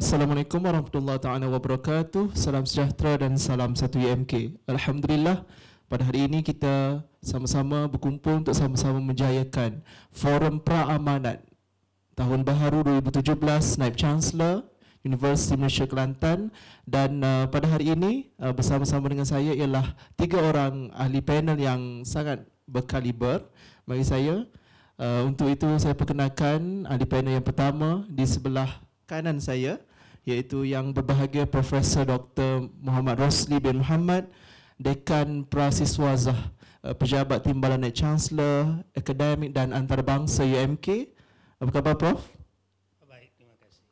Assalamualaikum warahmatullahi taala wabarakatuh. Salam sejahtera dan salam satu UMK. Alhamdulillah, pada hari ini kita sama-sama berkumpul untuk sama-sama menjayakan Forum Pra-Amanat Tahun Baharu 2017 Naib Chancellor Universiti Malaysia Kelantan. Dan pada hari ini bersama-sama dengan saya ialah 3 orang ahli panel yang sangat berkaliber bagi saya. Untuk itu saya perkenalkan ahli panel yang pertama di sebelah kanan saya, iaitu yang berbahagia Profesor Dr. Muhammad Rosli bin Muhammad, Dekan Prasiswazah Pejabat Timbalan Naib Chancellor Akademik dan Antarabangsa UMK. Apa khabar Prof? Baik, terima kasih.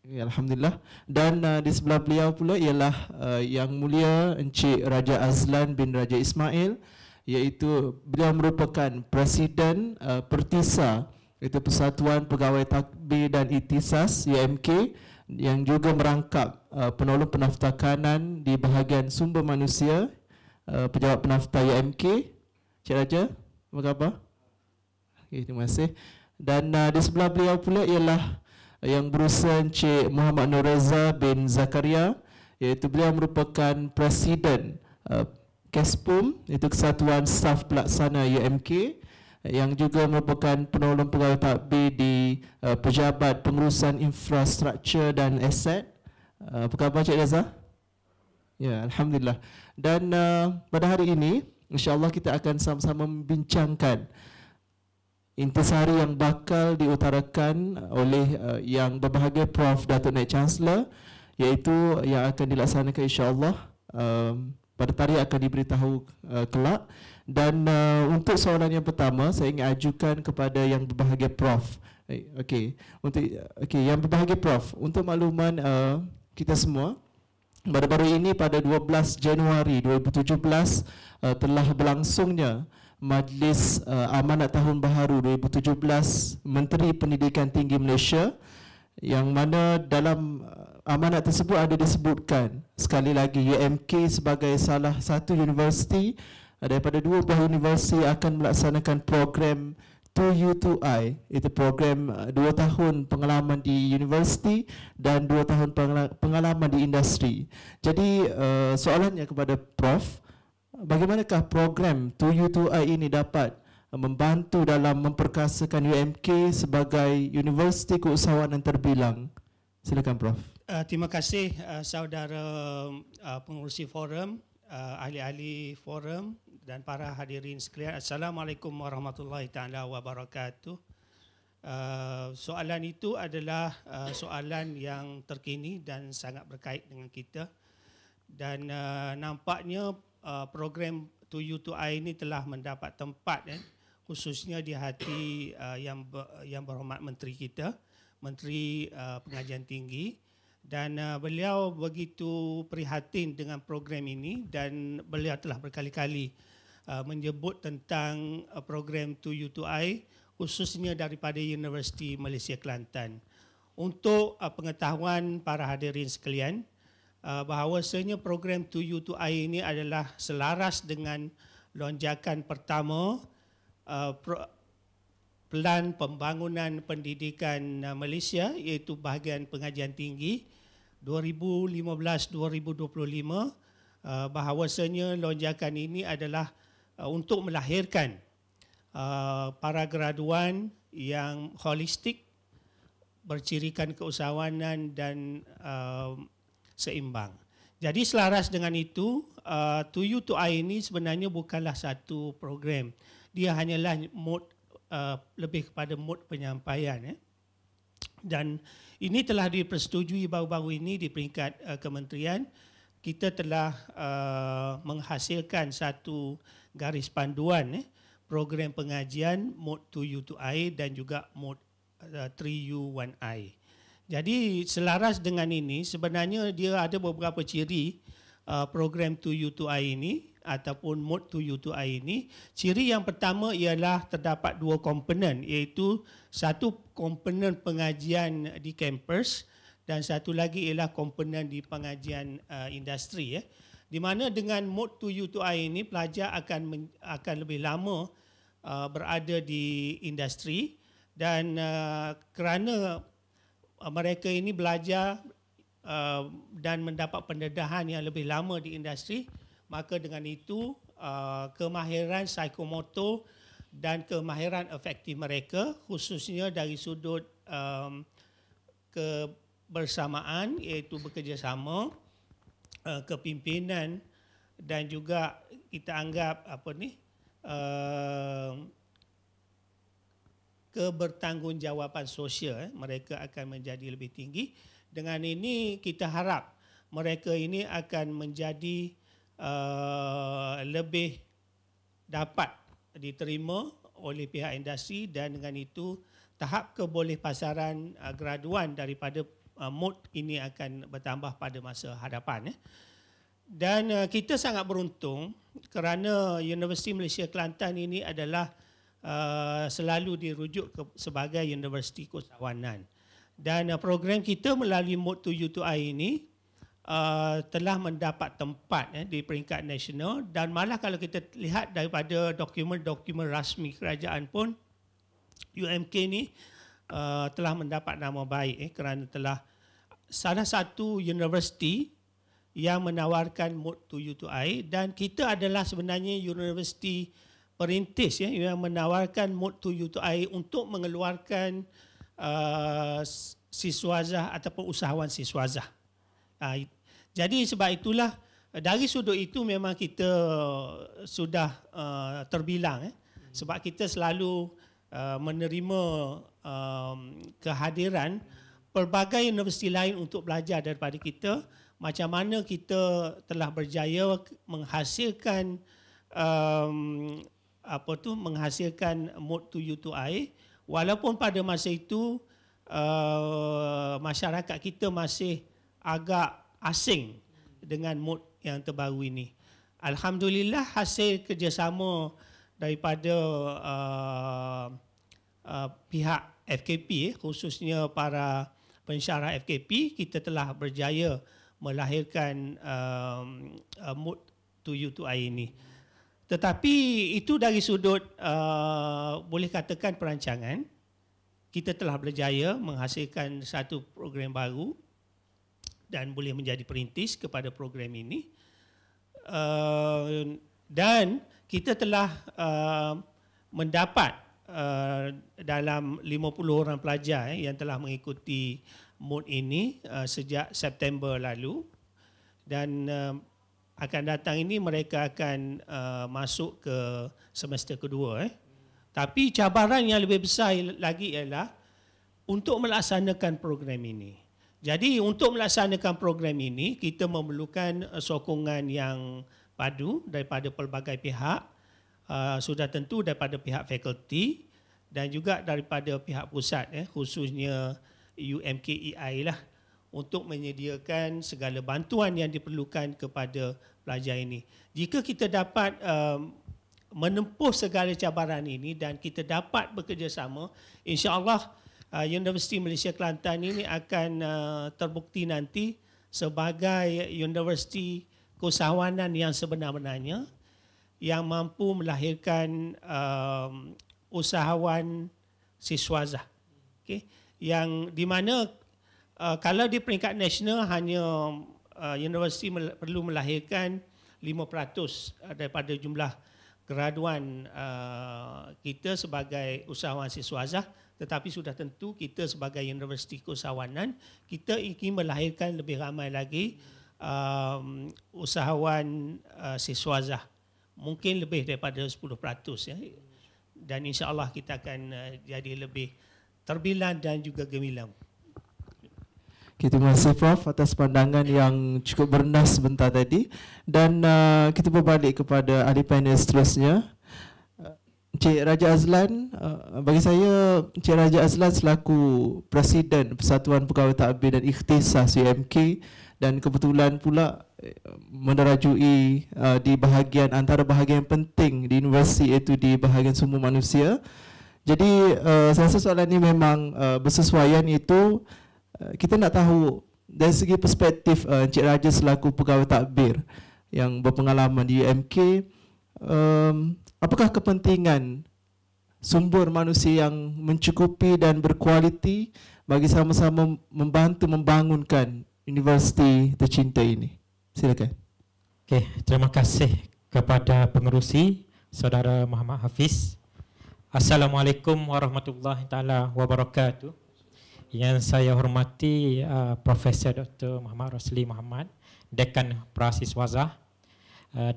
Ya, Alhamdulillah. Dan di sebelah beliau pula ialah Yang Mulia Encik Raja Azlan bin Raja Ismail, iaitu beliau merupakan Presiden Pertisa, iaitu Persatuan Pegawai Takbir dan Ikhtisas UMK, yang juga merangkap penolong penaftar kanan di bahagian sumber manusia, pejabat penaftar UMK. Cik Raja, apa khabar? Okay, terima kasih. Dan di sebelah beliau pula ialah Yang Berurusan Encik Muhammad Nur Reza bin Zakaria, iaitu beliau merupakan Presiden KESPUM, iaitu Kesatuan Staf Pelaksana UMK, yang juga merupakan penolong pegawai takbir di Pejabat Pengurusan Infrastruktur dan Aset. Apa khabar Cik Reza? Ya, Alhamdulillah. Dan pada hari ini, insya-Allah kita akan sama-sama membincangkan intisari yang bakal diutarakan oleh yang berbahagia Prof. Datuk Naib Chancellor, iaitu yang akan dilaksanakan insya-Allah pada tarikh akan diberitahu kelak. Dan untuk soalan yang pertama, saya ingin ajukan kepada yang berbahagia Prof. Yang berbahagia Prof, untuk makluman kita semua, baru-baru ini pada 12 Januari 2017 telah berlangsungnya Majlis Amanat Tahun Baharu 2017 Menteri Pendidikan Tinggi Malaysia, yang mana dalam amanat tersebut ada disebutkan sekali lagi UMK sebagai salah satu universiti daripada 2 buah universiti akan melaksanakan program 2U2I, itu program 2 tahun pengalaman di universiti dan 2 tahun pengalaman di industri. Jadi soalannya kepada Prof, bagaimanakah program 2U2I ini dapat membantu dalam memperkasakan UMK sebagai universiti keusahawanan terbilang? Silakan Prof. Terima kasih saudara pengurusi forum, ahli-ahli forum dan para hadirin sekalian. Assalamualaikum warahmatullahi taala wabarakatuh. Soalan itu adalah soalan yang terkini dan sangat berkait dengan kita. Dan nampaknya program 2U2I ini telah mendapat tempat khususnya di hati yang berhormat menteri kita, Menteri Pengajian Tinggi. Dan beliau begitu prihatin dengan program ini dan beliau telah berkali-kali menyebut tentang program 2U2I khususnya daripada Universiti Malaysia Kelantan. Untuk pengetahuan para hadirin sekalian, bahawasanya program 2U2I ini adalah selaras dengan lonjakan pertama Pelan Pembangunan Pendidikan Malaysia, iaitu bahagian pengajian tinggi 2015-2025, bahawasanya lonjakan ini adalah untuk melahirkan para graduan yang holistik, bercirikan keusahawanan dan seimbang. Jadi selaras dengan itu, 2U2I ini sebenarnya bukanlah satu program. Dia hanyalah lebih kepada mod penyampaian. Dan ini telah dipersetujui baru-baru ini di peringkat kementerian. Kita telah menghasilkan satu garis panduan program pengajian mod 2U2I dan juga mod 3U1I. Jadi selaras dengan ini, sebenarnya dia ada beberapa ciri program 2U2I ini ataupun mod 2U2I ini. Ciri yang pertama ialah terdapat 2 komponen, iaitu satu komponen pengajian di kampus dan satu lagi ialah komponen di pengajian industri. Di mana dengan mod 2U2I ini pelajar akan lebih lama berada di industri dan kerana mereka ini belajar dan mendapat pendedahan yang lebih lama di industri, maka dengan itu kemahiran psikomotor dan kemahiran afektif mereka, khususnya dari sudut kebersamaan, iaitu bekerjasama, kepimpinan, dan juga kita anggap kebertanggungjawabkan sosial, mereka akan menjadi lebih tinggi. Dengan ini kita harap mereka ini akan menjadi lebih dapat diterima oleh pihak industri, dan dengan itu tahap kebolehpasaran graduan daripada MUT ini akan bertambah pada masa hadapan. Dan kita sangat beruntung kerana Universiti Malaysia Kelantan ini adalah selalu dirujuk sebagai Universiti Keusahawanan. Dan program kita melalui MUT 2U2I ini telah mendapat tempat di peringkat nasional, dan malah kalau kita lihat daripada dokumen-dokumen rasmi kerajaan pun, UMK ni telah mendapat nama baik kerana telah salah satu universiti yang menawarkan MUT 2U2I, dan kita adalah sebenarnya universiti perintis yang menawarkan MUT 2U2I untuk mengeluarkan siswazah ataupun usahawan siswazah. Jadi sebab itulah dari sudut itu memang kita sudah terbilang, sebab kita selalu menerima kehadiran pelbagai universiti lain untuk belajar daripada kita, macam mana kita telah berjaya menghasilkan menghasilkan MUT 2U2I, walaupun pada masa itu masyarakat kita masih agak asing dengan MUT yang terbaru ini. Alhamdulillah, hasil kerjasama daripada pihak FKP, khususnya para pensyarah FKP, kita telah berjaya melahirkan MUT 2U2I ini. Tetapi itu dari sudut boleh katakan perancangan, kita telah berjaya menghasilkan satu program baru dan boleh menjadi perintis kepada program ini. Dan kita telah mendapat dalam 50 orang pelajar yang telah mengikuti MUT ini sejak September lalu, dan akan datang ini mereka akan masuk ke semester kedua. Tapi cabaran yang lebih besar lagi ialah untuk melaksanakan program ini. Jadi untuk melaksanakan program ini, kita memerlukan sokongan yang padu daripada pelbagai pihak, sudah tentu daripada pihak fakulti dan juga daripada pihak pusat, khususnya UMKEI lah, untuk menyediakan segala bantuan yang diperlukan kepada pelajar ini. Jika kita dapat menempuh segala cabaran ini dan kita dapat bekerjasama, insya-Allah Universiti Malaysia Kelantan ini akan terbukti nanti sebagai universiti keusahawanan yang sebenar-benarnya, yang mampu melahirkan usahawan siswazah. Okay? Yang di mana kalau di peringkat nasional hanya universiti perlu melahirkan 5% daripada jumlah graduan kita sebagai usahawan siswazah, tetapi sudah tentu kita sebagai universiti keusahawanan, kita ingin melahirkan lebih ramai lagi usahawan siswazah, mungkin lebih daripada 10%, ya. Dan insya-Allah kita akan jadi lebih terbilang dan juga gemilang. Terima kasih Prof atas pandangan yang cukup bernas sebentar tadi, dan kita berbalik kepada ahli panel seterusnya. Encik Raja Azlan, bagi saya Encik Raja Azlan selaku Presiden Persatuan Pegawai Takbir dan Ikhtisas UMK, dan kebetulan pula menderajui di bahagian antara bahagian penting di universiti, iaitu di bahagian sumber manusia. Jadi saya rasa soalan ini memang bersesuaian, itu kita nak tahu dari segi perspektif Encik Raja selaku pegawai takbir yang berpengalaman di UMK, apakah kepentingan sumber manusia yang mencukupi dan berkualiti bagi sama-sama membantu membangunkan universiti tercinta ini. Silakan. Okey, terima kasih kepada pengerusi Saudara Muhammad Hafiz. Assalamualaikum warahmatullahi taala wabarakatuh. Yang saya hormati Profesor Dr. Muhammad Rosli Muhammad, Dekan Prasiswazah,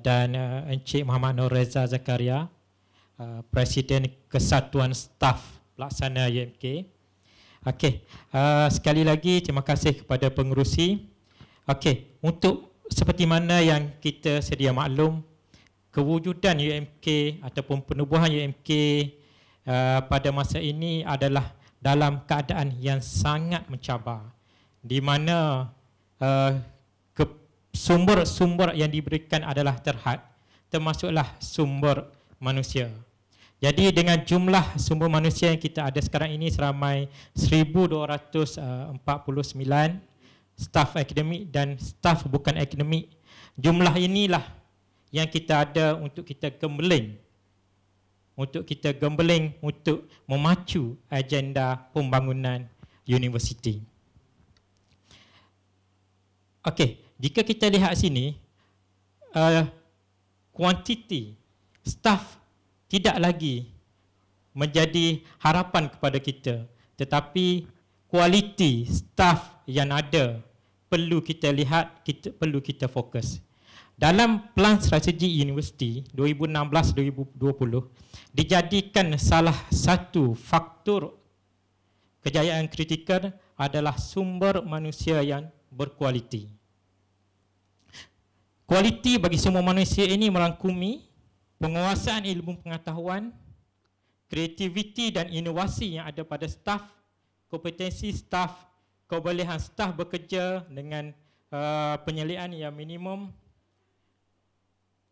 dan Encik Muhammad Nur Reza Zakaria, Presiden Kesatuan Staf Pelaksana UMK. Okey, sekali lagi terima kasih kepada pengerusi. Okey, untuk seperti mana yang kita sedia maklum, kewujudan UMK ataupun penubuhan UMK pada masa ini adalah dalam keadaan yang sangat mencabar, di mana sumber-sumber yang diberikan adalah terhad, termasuklah sumber manusia. Jadi dengan jumlah sumber manusia yang kita ada sekarang ini seramai 1,249 staf akademik dan staf bukan akademik, jumlah inilah yang kita ada untuk kita gembeling, untuk memacu agenda pembangunan universiti. Okey, jika kita lihat sini, kuantiti staf tidak lagi menjadi harapan kepada kita, tetapi kualiti staf yang ada perlu kita lihat, perlu kita fokus. Dalam Pelan Strategi Universiti 2016-2020 dijadikan salah satu faktor kejayaan kritikal adalah sumber manusia yang berkualiti. Kualiti bagi semua manusia ini merangkumi penguasaan ilmu pengetahuan, kreativiti dan inovasi yang ada pada staf, kompetensi staf, kebolehan staf bekerja dengan penyeliaan yang minimum,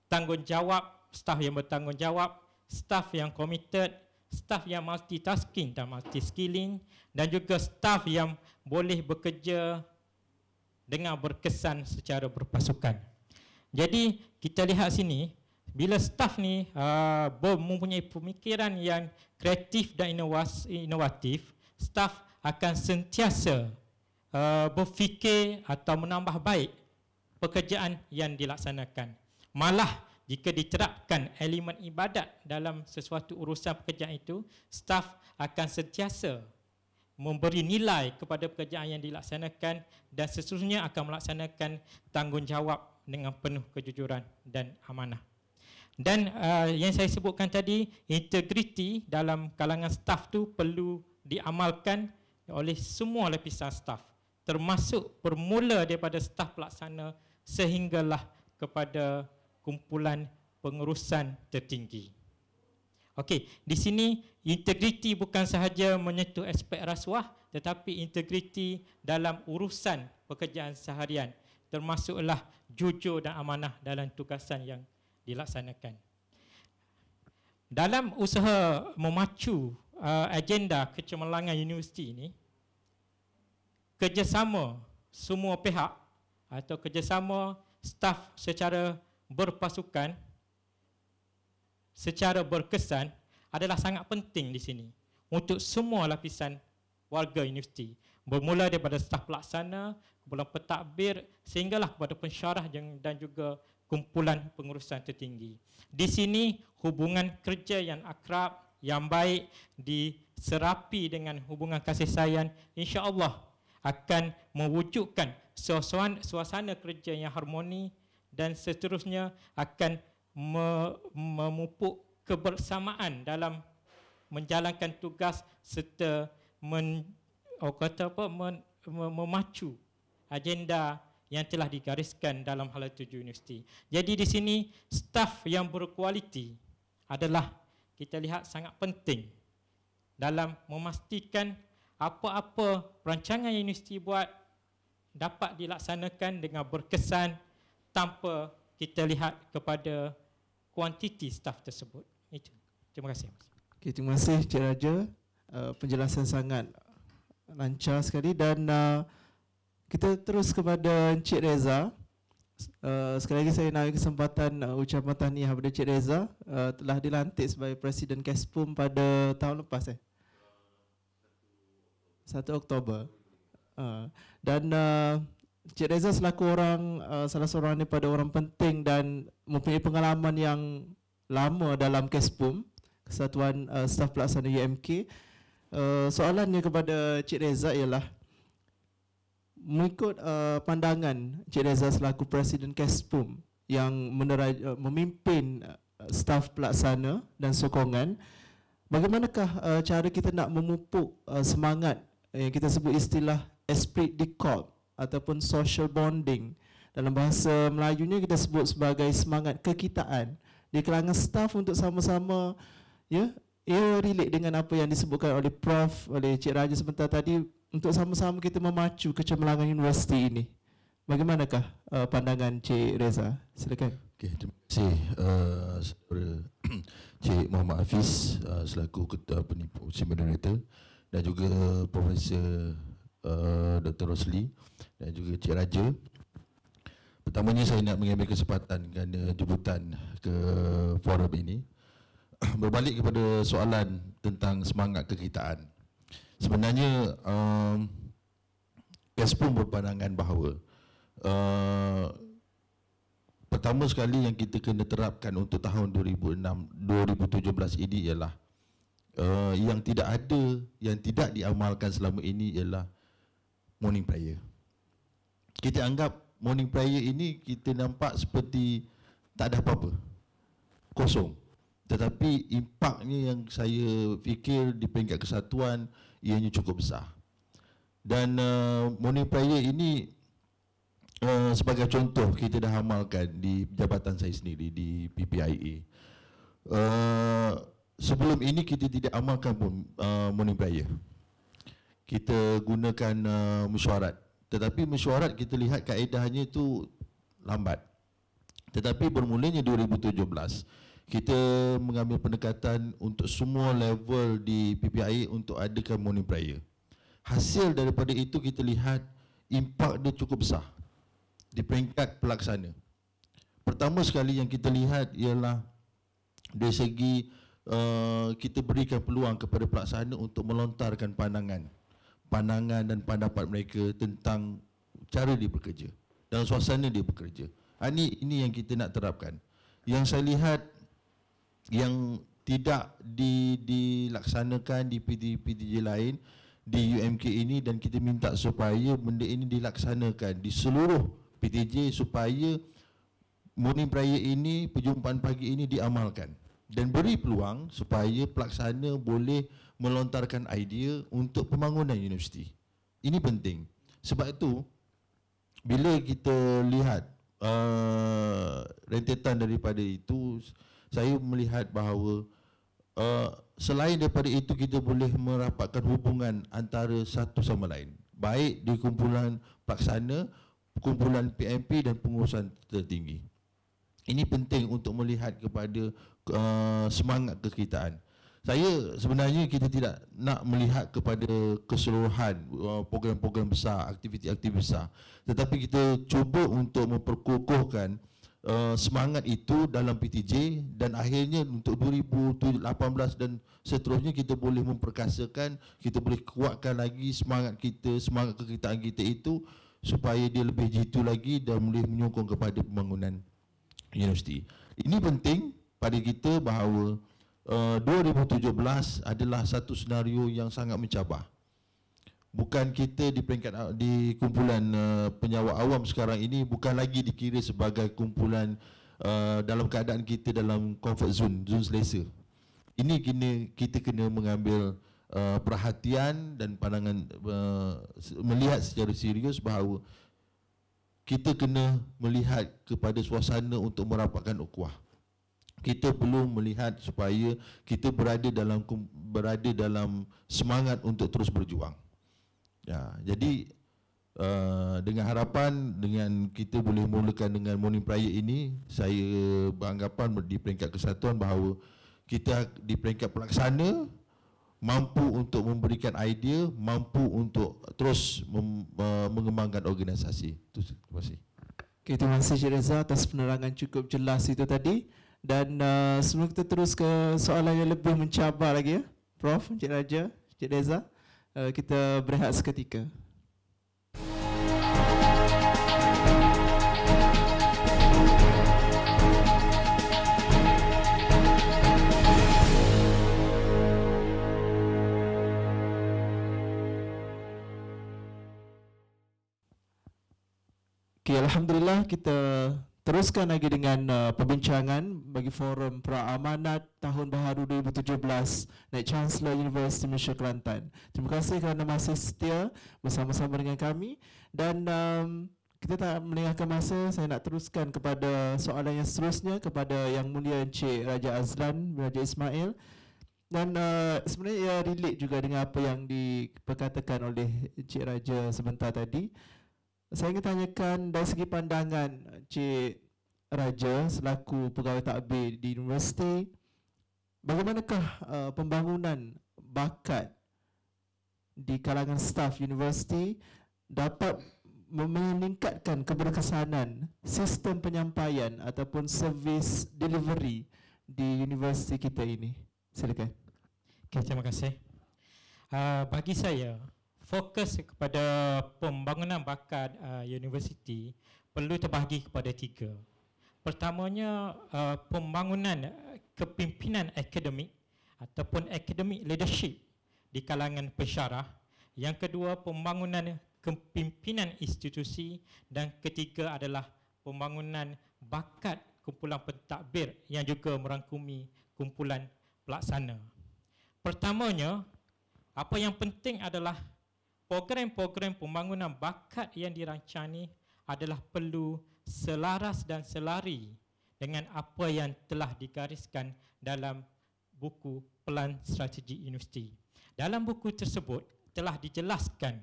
tanggungjawab, staf yang bertanggungjawab, staf yang committed, staf yang multitasking dan multi-skilling, dan juga staf yang boleh bekerja dengan berkesan secara berpasukan. Jadi kita lihat sini, bila staf ni mempunyai pemikiran yang kreatif dan inovatif, staf akan sentiasa berfikir atau menambah baik pekerjaan yang dilaksanakan. Malah jika diterapkan elemen ibadat dalam sesuatu urusan pekerjaan itu, staf akan sentiasa memberi nilai kepada pekerjaan yang dilaksanakan dan seterusnya akan melaksanakan tanggungjawab dengan penuh kejujuran dan amanah. Dan yang saya sebutkan tadi, integriti dalam kalangan staf tu perlu diamalkan oleh semua lapisan staf, termasuk bermula daripada staf pelaksana sehinggalah kepada kumpulan pengurusan tertinggi. Okey, di sini integriti bukan sahaja menyentuh aspek rasuah, tetapi integriti dalam urusan pekerjaan seharian, termasuklah jujur dan amanah dalam tugasan yang dilaksanakan. Dalam usaha memacu agenda kecemerlangan universiti ini, kerjasama semua pihak atau kerjasama staf secara berpasukan, secara berkesan adalah sangat penting di sini untuk semua lapisan warga universiti, bermula daripada staf pelaksana, kumpulan pentadbir sehinggalah kepada pensyarah dan juga kumpulan pengurusan tertinggi. Di sini hubungan kerja yang akrab, yang baik diserapi dengan hubungan kasih sayang, insya-Allah akan mewujudkan suasana kerja yang harmoni dan seterusnya akan memupuk kebersamaan dalam menjalankan tugas serta memacu agenda yang telah digariskan dalam hala tuju universiti. Jadi di sini staf yang berkualiti adalah kita lihat sangat penting dalam memastikan apa-apa perancangan universiti buat dapat dilaksanakan dengan berkesan tanpa kita lihat kepada kuantiti staf tersebut. Itu. Terima kasih. Okay, terima kasih Cik Raja. Penjelasan sangat lancar sekali dan kita terus kepada Encik Reza. Sekali lagi saya nak beri kesempatan ucapan tahniah kepada Encik Reza telah dilantik sebagai Presiden KESPUM pada tahun lepas 1 Oktober. Dan Cik Reza selaku salah seorang daripada orang penting dan mempunyai pengalaman yang lama dalam KESPUM, Kesatuan Staf Pelaksana UMK. Soalannya kepada Cik Reza ialah, mengikut pandangan Cik Reza selaku Presiden KESPUM yang memimpin staf pelaksana dan sokongan, bagaimanakah cara kita nak memupuk semangat yang kita sebut istilah esprit de corps ataupun social bonding? Dalam bahasa Melayunya kita sebut sebagai semangat kekitaan di kalangan staf untuk sama-sama, ia relate dengan apa yang disebutkan oleh Prof, oleh Cik Raja sebentar tadi, untuk sama-sama kita memacu kecemerlangan universiti ini. Bagaimanakah pandangan Cik Reza? Silakan. Okay, terima kasih saudara Cik Muhammad Hafiz selaku Ketua Penipu Moderator, dan juga Profesor Dr. Rosli dan juga Cik Raja. Pertamanya saya nak mengambil kesempatan kerana jemputan ke forum ini. Berbalik kepada soalan tentang semangat kekitaan. Sebenarnya KESPUM berpandangan bahawa pertama sekali yang kita kena terapkan untuk tahun 2017 ini ialah yang tidak diamalkan selama ini ialah morning prayer. Kita anggap morning prayer ini kita nampak seperti tak ada apa-apa, kosong. Tetapi impaknya yang saya fikir di peringkat kesatuan ianya cukup besar. Dan morning prayer ini sebagai contoh kita dah amalkan di jabatan saya sendiri di PPIA. Sebelum ini kita tidak amalkan pun morning prayer. Kita gunakan mesyuarat. Tetapi mesyuarat kita lihat kaedahnya itu lambat. Tetapi bermulanya 2017, kita mengambil pendekatan untuk semua level di PPIA untuk adakan morning prayer. Hasil daripada itu kita lihat impak dia cukup besar di peringkat pelaksana. Pertama sekali yang kita lihat ialah dari segi kita berikan peluang kepada pelaksana untuk melontarkan pandangan dan pendapat mereka tentang cara dia bekerja dan suasana dia bekerja. Ini yang kita nak terapkan. Yang saya lihat yang tidak dilaksanakan di PTJ lain di UMK ini, dan kita minta supaya benda ini dilaksanakan di seluruh PTJ supaya morning prayer ini, perjumpaan pagi ini diamalkan dan beri peluang supaya pelaksana boleh melontarkan idea untuk pembangunan universiti. Ini penting. Sebab itu bila kita lihat rentetan daripada itu, saya melihat bahawa selain daripada itu kita boleh merapatkan hubungan antara satu sama lain, baik di kumpulan pelaksana, kumpulan PMP dan pengurusan tertinggi. Ini penting untuk melihat kepada semangat kekitaan. Saya sebenarnya kita tidak nak melihat kepada keseluruhan program-program besar, aktiviti-aktiviti besar, tetapi kita cuba untuk memperkukuhkan semangat itu dalam PTJ, dan akhirnya untuk 2018 dan seterusnya kita boleh memperkasakan, kita boleh kuatkan lagi semangat kita, semangat kekitaan kita itu supaya dia lebih jitu lagi dan boleh menyokong kepada pembangunan universiti. Ini penting pada kita bahawa 2017 adalah satu senario yang sangat mencabar. Bukan kita di peringkat di kumpulan penyawa awam sekarang ini bukan lagi dikira sebagai kumpulan dalam keadaan kita dalam comfort zone selesa. Ini kita kena mengambil perhatian dan pandangan, melihat secara serius bahawa kita kena melihat kepada suasana untuk merapatkan ukhuwah. Kita perlu melihat supaya kita berada dalam semangat untuk terus berjuang. Ya, jadi dengan harapan dengan kita boleh mulakan dengan morning prayer ini, saya beranggapan di peringkat kesatuan bahawa kita di peringkat pelaksana mampu untuk memberikan idea, mampu untuk terus mengembangkan organisasi. Terima kasih. Okay, terima kasih Cik Reza atas penerangan cukup jelas itu tadi. Dan sebelum kita terus ke soalan yang lebih mencabar lagi, Prof, Cik Raja, Cik Reza, kita berehat seketika. Okay, Alhamdulillah kita teruskan lagi dengan perbincangan bagi forum Pra-Amanat Tahun Baharu 2017 Naib Chancellor Universiti Malaysia Kelantan. Terima kasih kerana masih setia bersama-sama dengan kami dan kita tak melengahkan masa, saya nak teruskan kepada soalan yang seterusnya kepada Yang Mulia Encik Raja Azlan bin Raja Ismail. Dan sebenarnya ia relate juga dengan apa yang diperkatakan oleh Encik Raja sebentar tadi. Saya ingin tanyakan dari segi pandangan Encik Raja selaku pegawai takbir di universiti, bagaimanakah pembangunan bakat di kalangan staf universiti dapat meningkatkan keberkesanan sistem penyampaian ataupun servis delivery di universiti kita ini? Silakan. Okay, terima kasih. Bagi saya, fokus kepada pembangunan bakat universiti perlu terbahagi kepada 3. Pertamanya, pembangunan kepimpinan akademik ataupun academic leadership di kalangan pensyarah. Yang kedua, pembangunan kepimpinan institusi, dan ketiga adalah pembangunan bakat kumpulan pentadbir yang juga merangkumi kumpulan pelaksana. Pertamanya, apa yang penting adalah program-program pembangunan bakat yang dirancang ini adalah perlu selaras dan selari dengan apa yang telah digariskan dalam buku Pelan Strategi Universiti. Dalam buku tersebut telah dijelaskan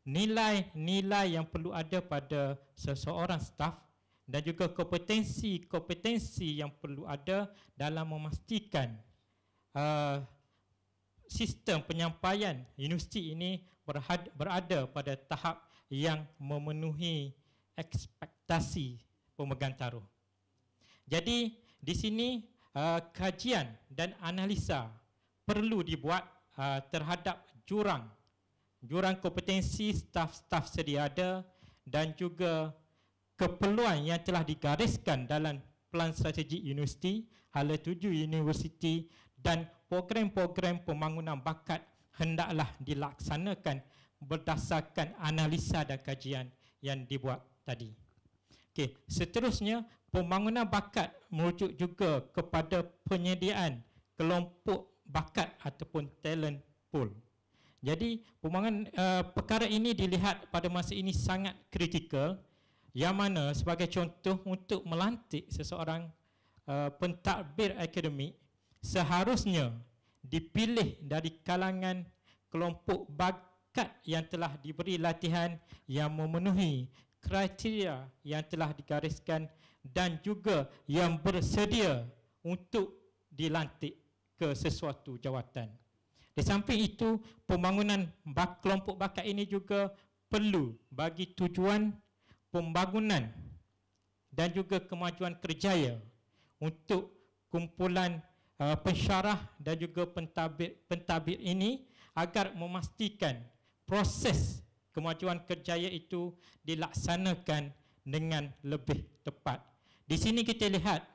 nilai-nilai yang perlu ada pada seseorang staf dan juga kompetensi-kompetensi yang perlu ada dalam memastikan sistem penyampaian universiti ini berada pada tahap yang memenuhi ekspektasi pemegang taruh. Jadi di sini kajian dan analisa perlu dibuat terhadap jurang kompetensi staf-staf sedia ada dan juga keperluan yang telah digariskan dalam Pelan Strategi Universiti, Hala 7 Universiti, dan program-program pembangunan bakat hendaklah dilaksanakan berdasarkan analisa dan kajian yang dibuat tadi. Okey, seterusnya pembangunan bakat merujuk juga kepada penyediaan kelompok bakat ataupun talent pool. Jadi pembangunan perkara ini dilihat pada masa ini sangat kritikal, yang mana sebagai contoh untuk melantik seseorang pentadbir akademik seharusnya dipilih dari kalangan kelompok bakat yang telah diberi latihan yang memenuhi kriteria yang telah digariskan dan juga yang bersedia untuk dilantik ke sesuatu jawatan. Di samping itu, pembangunan kelompok bakat ini juga perlu bagi tujuan pembangunan dan juga kemajuan kerjaya untuk kumpulan pensyarah dan juga pentadbir ini agar memastikan proses kemajuan kerjaya itu dilaksanakan dengan lebih tepat. Di sini kita lihat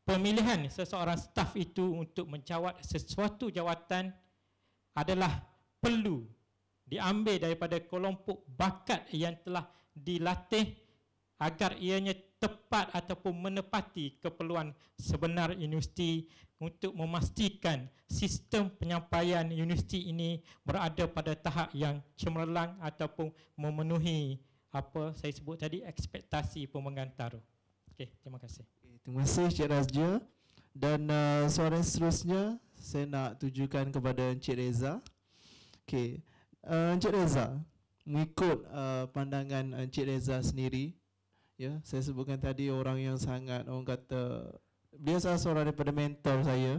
pemilihan seseorang staf itu untuk menjawat sesuatu jawatan adalah perlu diambil daripada kelompok bakat yang telah dilatih agar ianya tepat ataupun menepati keperluan sebenar universiti untuk memastikan sistem penyampaian universiti ini berada pada tahap yang cemerlang ataupun memenuhi apa saya sebut tadi ekspektasi pemegang taruh. Okey, terima kasih. Terima kasih Encik Raja. Dan soalan seterusnya saya nak tujukan kepada Encik Reza. Okey, Encik Reza, mengikut pandangan Encik Reza sendiri, ya, saya sebutkan tadi orang yang sangat, orang kata dia salah seorang daripada mentor saya.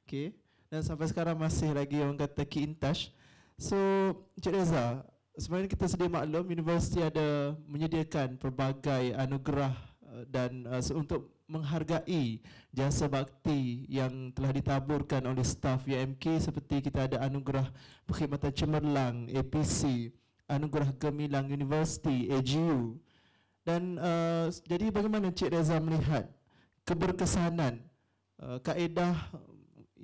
Okey, dan sampai sekarang masih lagi orang kata keep in touch. So Encik Reza, sebenarnya kita sedia maklum universiti ada menyediakan pelbagai anugerah dan untuk menghargai jasa bakti yang telah ditaburkan oleh staf UMK, seperti kita ada anugerah perkhidmatan cemerlang APC, anugerah gemilang universiti AGU. Dan jadi bagaimana Encik Reza melihat keberkesanan kaedah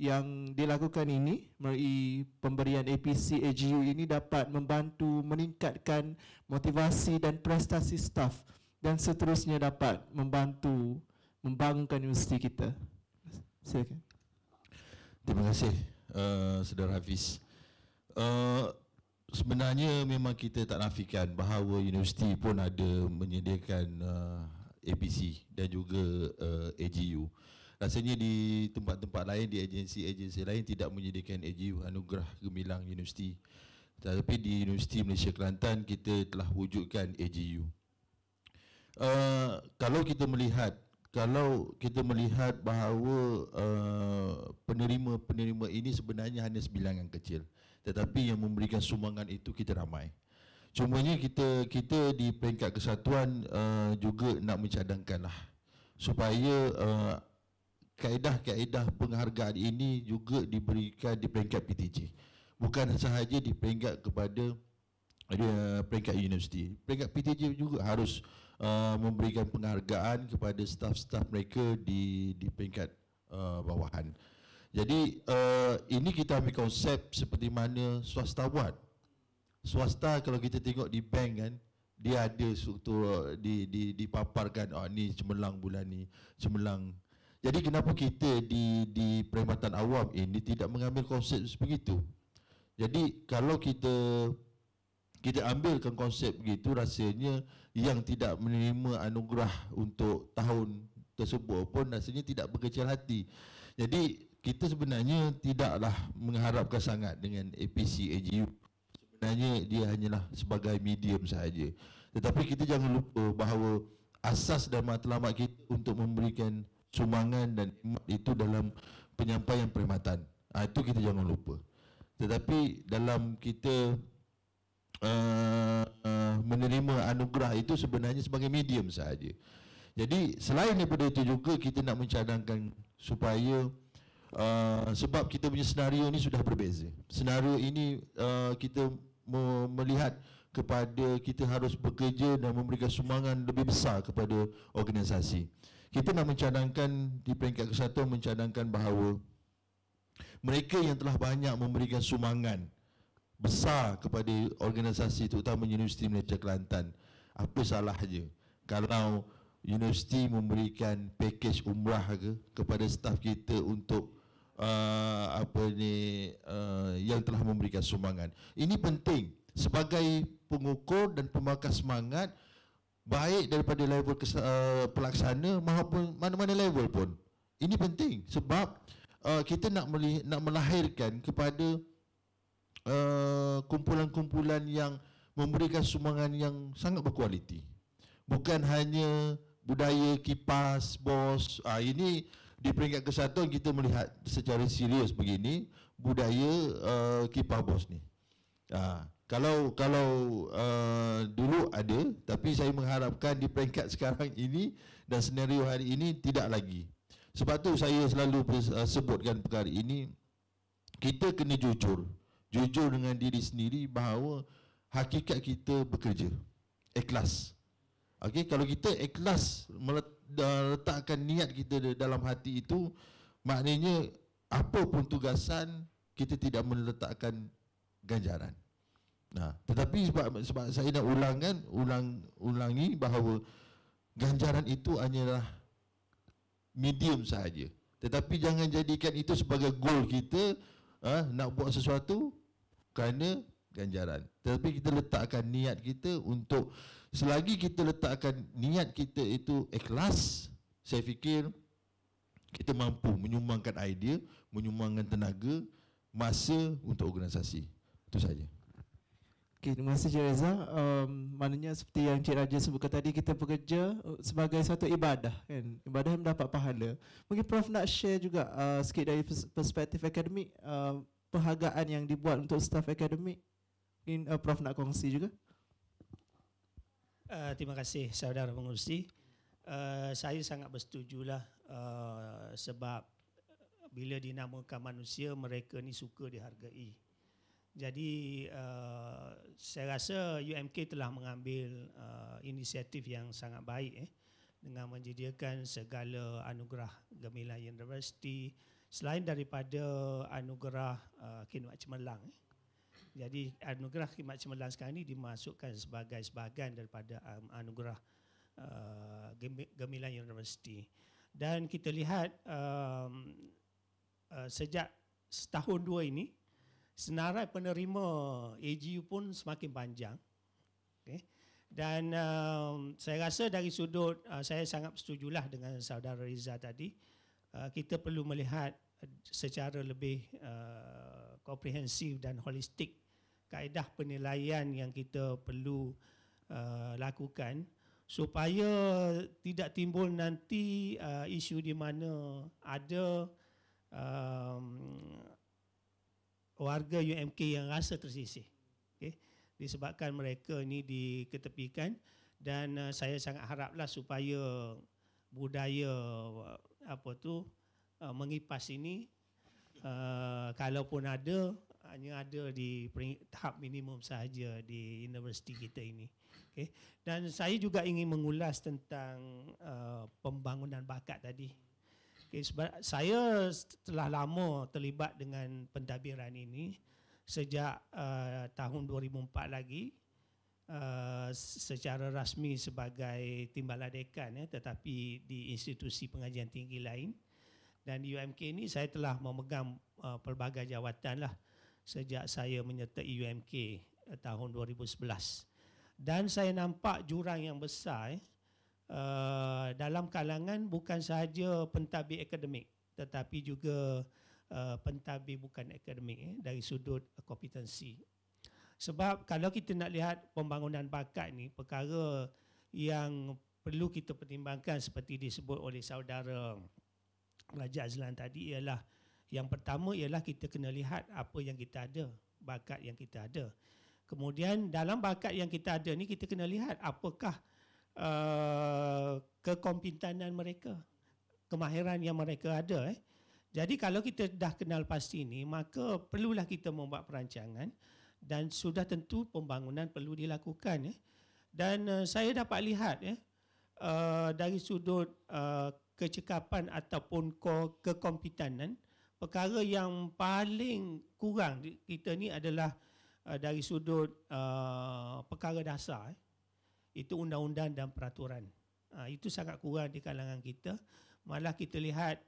yang dilakukan ini melalui pemberian APC AGU ini dapat membantu meningkatkan motivasi dan prestasi staf dan seterusnya dapat membantu membangunkan universiti kita. Silakan. Terima kasih Saudara Hafiz. Sebenarnya memang kita tak nafikan bahawa universiti pun ada menyediakan APC dan juga AGU. Rasanya di tempat-tempat lain, di agensi-agensi lain tidak menyediakan AGU, Anugerah Gemilang Universiti. Tetapi di Universiti Malaysia Kelantan kita telah wujudkan AGU. Kalau kita melihat bahawa penerima-penerima ini sebenarnya hanya sebilangan kecil, tetapi yang memberikan sumbangan itu kita ramai. Cumanya kita di peringkat kesatuan juga nak mencadangkanlah supaya kaedah-kaedah penghargaan ini juga diberikan di peringkat PTJ. Bukan sahaja di peringkat kepada peringkat universiti. Peringkat PTJ juga harus memberikan penghargaan kepada staf-staf mereka di peringkat bawahan. Jadi ini kita ambil konsep seperti mana swasta buat. Swasta kalau kita tengok di bank kan, dia ada struktur dipaparkan, ni cemerlang bulan ni, cemerlang. Jadi kenapa kita di perkhidmatan awam ini tidak mengambil konsep seperti itu? Jadi kalau kita ambilkan konsep begitu, rasanya yang tidak menerima anugerah untuk tahun tersebut pun rasanya tidak berkecil hati. Jadi kita sebenarnya tidaklah mengharapkan sangat dengan APC AGU. Sebenarnya dia hanyalah sebagai medium sahaja. Tetapi kita jangan lupa bahawa asas dan matlamat kita untuk memberikan sumbangan dan khidmat itu dalam penyampaian perkhidmatan. Itu kita jangan lupa. Tetapi dalam kita menerima anugerah itu sebenarnya sebagai medium sahaja. Jadi selain daripada itu juga kita nak mencadangkan supaya sebab kita punya senario ni sudah berbeza. Senario ini kita melihat kepada kita harus bekerja dan memberikan sumbangan lebih besar kepada organisasi. Kita nak mencadangkan di peringkat kesatuan mencadangkan bahawa mereka yang telah banyak memberikan sumbangan besar kepada organisasi terutama Universiti Malaysia Kelantan, apa salahnya kalau universiti memberikan pakej umrah kepada staf kita untuk yang telah memberikan sumbangan. Ini penting sebagai pengukur dan pembakar semangat baik daripada level pelaksana maupun mana-mana level pun. Ini penting sebab kita nak melahirkan kepada kumpulan-kumpulan yang memberikan sumbangan yang sangat berkualiti. Bukan hanya budaya kipas, bos. Ini di peringkat kesatuan kita melihat secara serius begini budaya kipas bos ni. Kalau dulu ada, tapi saya mengharapkan di peringkat sekarang ini dan senario hari ini tidak lagi. Sebab tu saya selalu sebutkan perkara ini, kita kena jujur dengan diri sendiri bahawa hakikat kita bekerja, ikhlas. Okey, kalau kita ikhlas letakkan niat kita dalam hati itu, maknanya apa pun tugasan kita tidak meletakkan ganjaran. Tetapi sebab saya nak ulangi bahawa ganjaran itu hanyalah medium sahaja. Tetapi jangan jadikan itu sebagai goal kita nak buat sesuatu kerana ganjaran. Tetapi kita letakkan niat kita untuk, selagi kita letakkan niat kita itu ikhlas, saya fikir kita mampu menyumbangkan idea, menyumbangkan tenaga, masa untuk organisasi. Itu saja. Okay, terima kasih Cik Reza. Maknanya seperti yang Cik Raja sebutkan tadi, kita bekerja sebagai satu ibadah, kan? Ibadah yang mendapat pahala. Mungkin Prof nak share juga sikit dari perspektif akademik, penghargaan yang dibuat untuk staf akademik. Mungkin Prof nak kongsi juga. Terima kasih saudara pengurusi. Saya sangat bersetujulah sebab bila dinamakan manusia, mereka ni suka dihargai. Jadi saya rasa UMK telah mengambil inisiatif yang sangat baik dengan menyediakan segala anugerah Gemilang University, selain daripada anugerah khidmat cemerlang. Jadi anugerah khidmat cemerlang sekarang ini dimasukkan sebagai sebahagian daripada anugerah Gemilang Universiti. Dan kita lihat sejak setahun dua ini, senarai penerima AGU pun semakin panjang. Okay. Dan saya rasa dari sudut, saya sangat setujulah dengan saudara Riza tadi, kita perlu melihat secara lebih komprehensif dan holistik kaedah penilaian yang kita perlu lakukan supaya tidak timbul nanti isu di mana ada warga UMK yang rasa tersisih, okay, disebabkan mereka ni diketepikan. Dan saya sangat haraplah supaya budaya mengipas ini kalaupun ada, hanya ada di tahap minimum sahaja di universiti kita ini. Okay. Dan saya juga ingin mengulas tentang pembangunan bakat tadi. Okay, sebab saya telah lama terlibat dengan pentadbiran ini sejak tahun 2004 lagi, secara rasmi sebagai timbalan dekan, tetapi di institusi pengajian tinggi lain. Dan di UMK ini saya telah memegang pelbagai jawatan lah sejak saya menyertai UMK tahun 2011. Dan saya nampak jurang yang besar dalam kalangan bukan sahaja pentadbir akademik tetapi juga pentadbir bukan akademik dari sudut kompetensi. Sebab kalau kita nak lihat pembangunan bakat ni, perkara yang perlu kita pertimbangkan seperti disebut oleh saudara Raja Azlan tadi ialah, yang pertama ialah kita kena lihat apa yang kita ada, bakat yang kita ada. Kemudian dalam bakat yang kita ada ni kita kena lihat apakah kekompetanan mereka, kemahiran yang mereka ada. Jadi kalau kita dah kenal pasti ni, maka perlulah kita membuat perancangan dan sudah tentu pembangunan perlu dilakukan. Dan saya dapat lihat dari sudut kecekapan ataupun kekompetanan, perkara yang paling kurang kita ni adalah dari sudut perkara dasar, itu undang-undang dan peraturan. Itu sangat kurang di kalangan kita. Malah kita lihat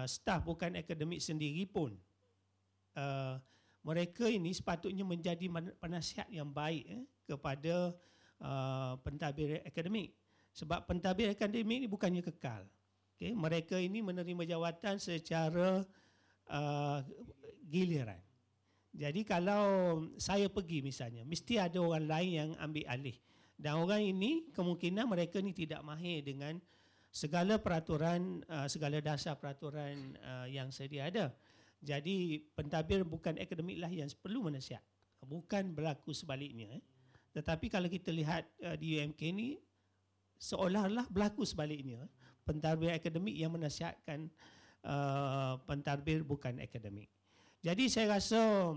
staf bukan akademik sendiri pun, mereka ini sepatutnya menjadi penasihat yang baik kepada pentadbir akademik. Sebab pentadbir akademik ini bukannya kekal. Okay? Mereka ini menerima jawatan secara giliran. Jadi kalau saya pergi misalnya, mesti ada orang lain yang ambil alih. Dan orang ini kemungkinan mereka ni tidak mahir dengan segala peraturan, segala dasar peraturan yang sedia ada. Jadi pentadbir bukan akademik lah yang perlu menasihat. Bukan berlaku sebaliknya. Tetapi kalau kita lihat di UMK ni, seolah-olah berlaku sebaliknya. Pentadbir akademik yang menasihatkan pentadbir bukan akademik. Jadi saya rasa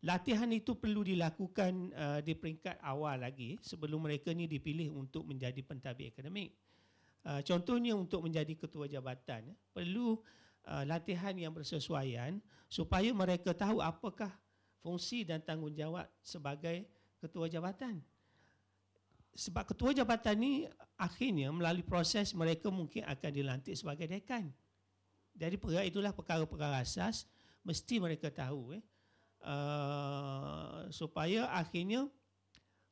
latihan itu perlu dilakukan di peringkat awal lagi sebelum mereka ni dipilih untuk menjadi pentadbir akademik. Contohnya untuk menjadi ketua jabatan, perlu latihan yang bersesuaian supaya mereka tahu apakah fungsi dan tanggungjawab sebagai ketua jabatan. Sebab ketua jabatan ni akhirnya melalui proses mereka mungkin akan dilantik sebagai dekan. Jadi itulah perkara-perkara asas mesti mereka tahu supaya akhirnya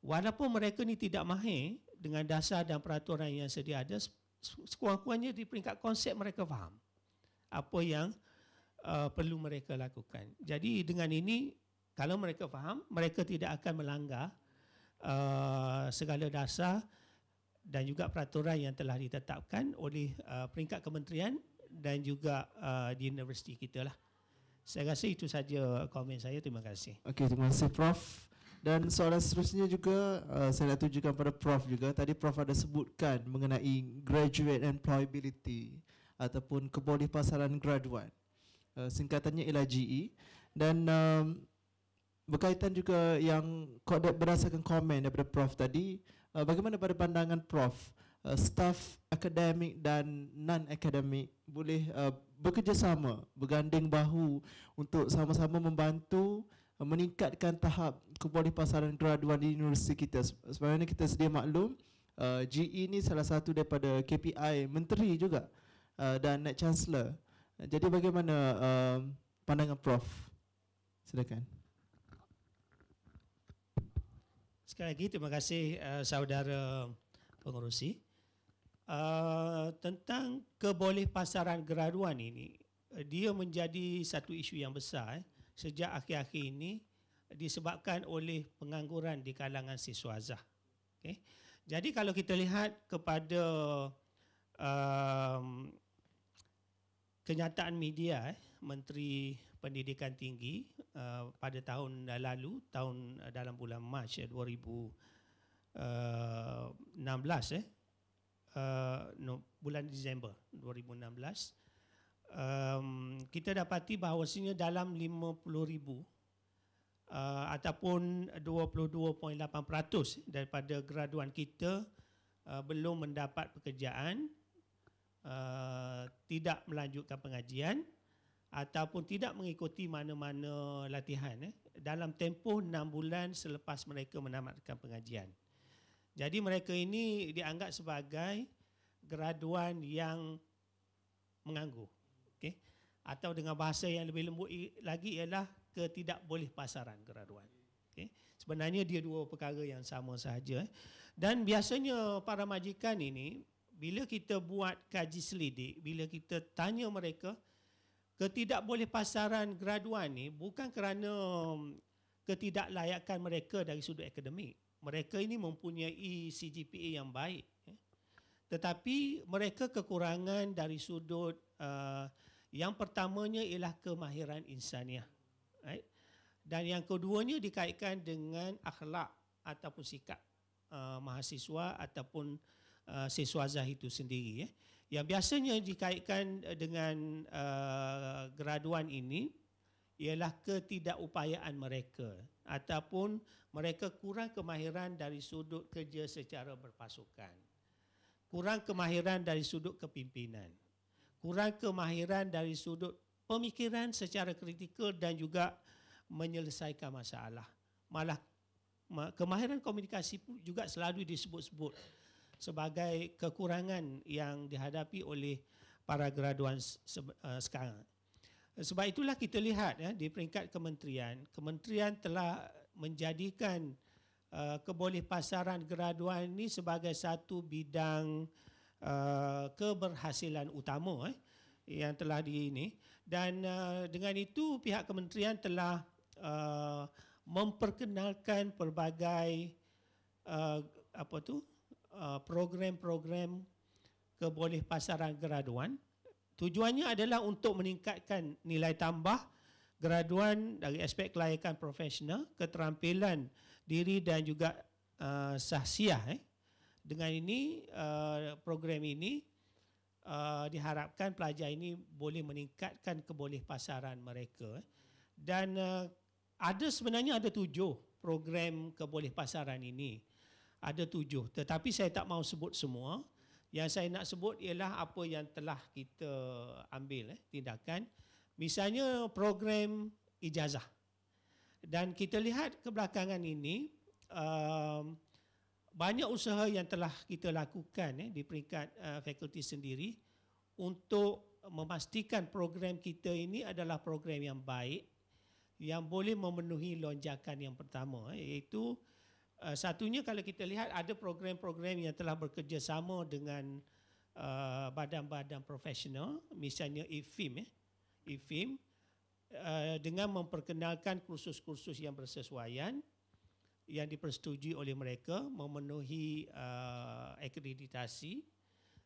walaupun mereka ni tidak mahir dengan dasar dan peraturan yang sedia ada, sekurang-kurangnya di peringkat konsep mereka faham apa yang perlu mereka lakukan. Jadi dengan ini, kalau mereka faham, mereka tidak akan melanggar segala dasar dan juga peraturan yang telah ditetapkan oleh peringkat kementerian dan juga di universiti kita lah. Saya rasa itu saja komen saya. Terima kasih. Okey, terima kasih Prof. Dan soalan seterusnya juga saya nak tunjukkan pada Prof juga. Tadi Prof ada sebutkan mengenai graduate employability ataupun kebolehpasaran graduan. Singkatannya ialah GE. Dan berkaitan juga yang berdasarkan komen daripada Prof tadi, bagaimana pada pandangan Prof staf akademik dan non-akademik boleh bekerjasama, berganding bahu untuk sama-sama membantu meningkatkan tahap kebolehpasaran graduan di universiti kita. Sebenarnya kita sedia maklum, GE ni salah satu daripada KPI menteri juga dan Naib Chancellor. Jadi bagaimana pandangan Prof? Silakan. Sekali lagi terima kasih saudara pengerusi. Tentang kebolehpasaran graduan ini, dia menjadi satu isu yang besar sejak akhir-akhir ini disebabkan oleh pengangguran di kalangan siswazah. Okay. Jadi kalau kita lihat kepada kenyataan media, Menteri Pendidikan Tinggi pada tahun lalu, dalam bulan Mac 2016, bulan Disember 2016, kita dapati bahawasanya dalam 50,000 ataupun 22.8% daripada graduan kita belum mendapat pekerjaan, tidak melanjutkan pengajian ataupun tidak mengikuti mana-mana latihan dalam tempoh 6 bulan selepas mereka menamatkan pengajian. Jadi mereka ini dianggap sebagai graduan yang menganggur. Okay? Atau dengan bahasa yang lebih lembut lagi ialah ketidakbolehpasaran graduan. Okay? Sebenarnya dia dua perkara yang sama sahaja. Dan biasanya para majikan ini, bila kita buat kaji selidik, bila kita tanya mereka, ketidakbolehpasaran graduan ni bukan kerana ketidaklayakan mereka dari sudut akademik. Mereka ini mempunyai CGPA yang baik. Tetapi mereka kekurangan dari sudut yang pertamanya ialah kemahiran insaniah. Right? Dan yang keduanya dikaitkan dengan akhlak ataupun sikap mahasiswa ataupun siswazah itu sendiri. Yang biasanya dikaitkan dengan graduan ini ialah ketidakupayaan mereka ataupun mereka kurang kemahiran dari sudut kerja secara berpasukan. Kurang kemahiran dari sudut kepimpinan. Kurang kemahiran dari sudut pemikiran secara kritikal dan juga menyelesaikan masalah. Malah kemahiran komunikasi pun juga selalu disebut-sebut sebagai kekurangan yang dihadapi oleh para graduan sekarang. Sebab itulah kita lihat di peringkat kementerian telah menjadikan kebolehpasaran graduan ini sebagai satu bidang keberhasilan utama yang telah ini, dan dengan itu pihak kementerian telah memperkenalkan pelbagai program-program kebolehpasaran graduan. Tujuannya adalah untuk meningkatkan nilai tambah graduan dari aspek kelayakan profesional, keterampilan diri dan juga sahsiah. Dengan ini, program ini diharapkan pelajar ini boleh meningkatkan kebolehpasaran mereka. Dan sebenarnya ada 7 program kebolehpasaran ini. Ada 7, tetapi saya tak mahu sebut semua. Yang saya nak sebut ialah apa yang telah kita ambil tindakan. Misalnya program ijazah. Dan kita lihat kebelakangan ini, banyak usaha yang telah kita lakukan di peringkat fakulti sendiri untuk memastikan program kita ini adalah program yang baik, yang boleh memenuhi lonjakan yang pertama, iaitu satunya kalau kita lihat ada program-program yang telah bekerjasama dengan badan-badan profesional, misalnya IFIM, dengan memperkenalkan kursus-kursus yang bersesuaian yang dipersetujui oleh mereka, memenuhi akreditasi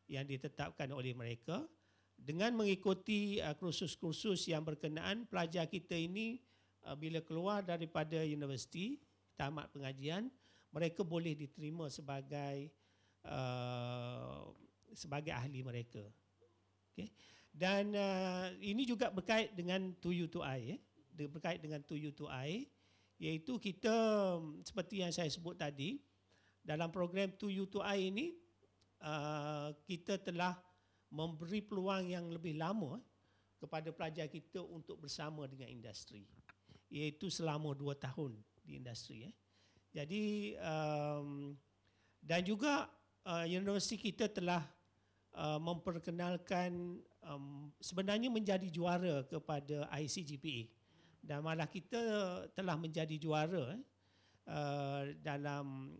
yang ditetapkan oleh mereka. Dengan mengikuti kursus-kursus yang berkenaan, pelajar kita ini bila keluar daripada universiti, tamat pengajian, mereka boleh diterima sebagai ahli mereka. Okay. Dan ini juga berkait dengan 2U2I, berkait dengan 2U2I, iaitu kita seperti yang saya sebut tadi, dalam program 2U2I ini kita telah memberi peluang yang lebih lama kepada pelajar kita untuk bersama dengan industri, iaitu selama 2 tahun di industri. Jadi dan juga universiti kita telah memperkenalkan sebenarnya menjadi juara kepada ICGPA, dan malah kita telah menjadi juara dalam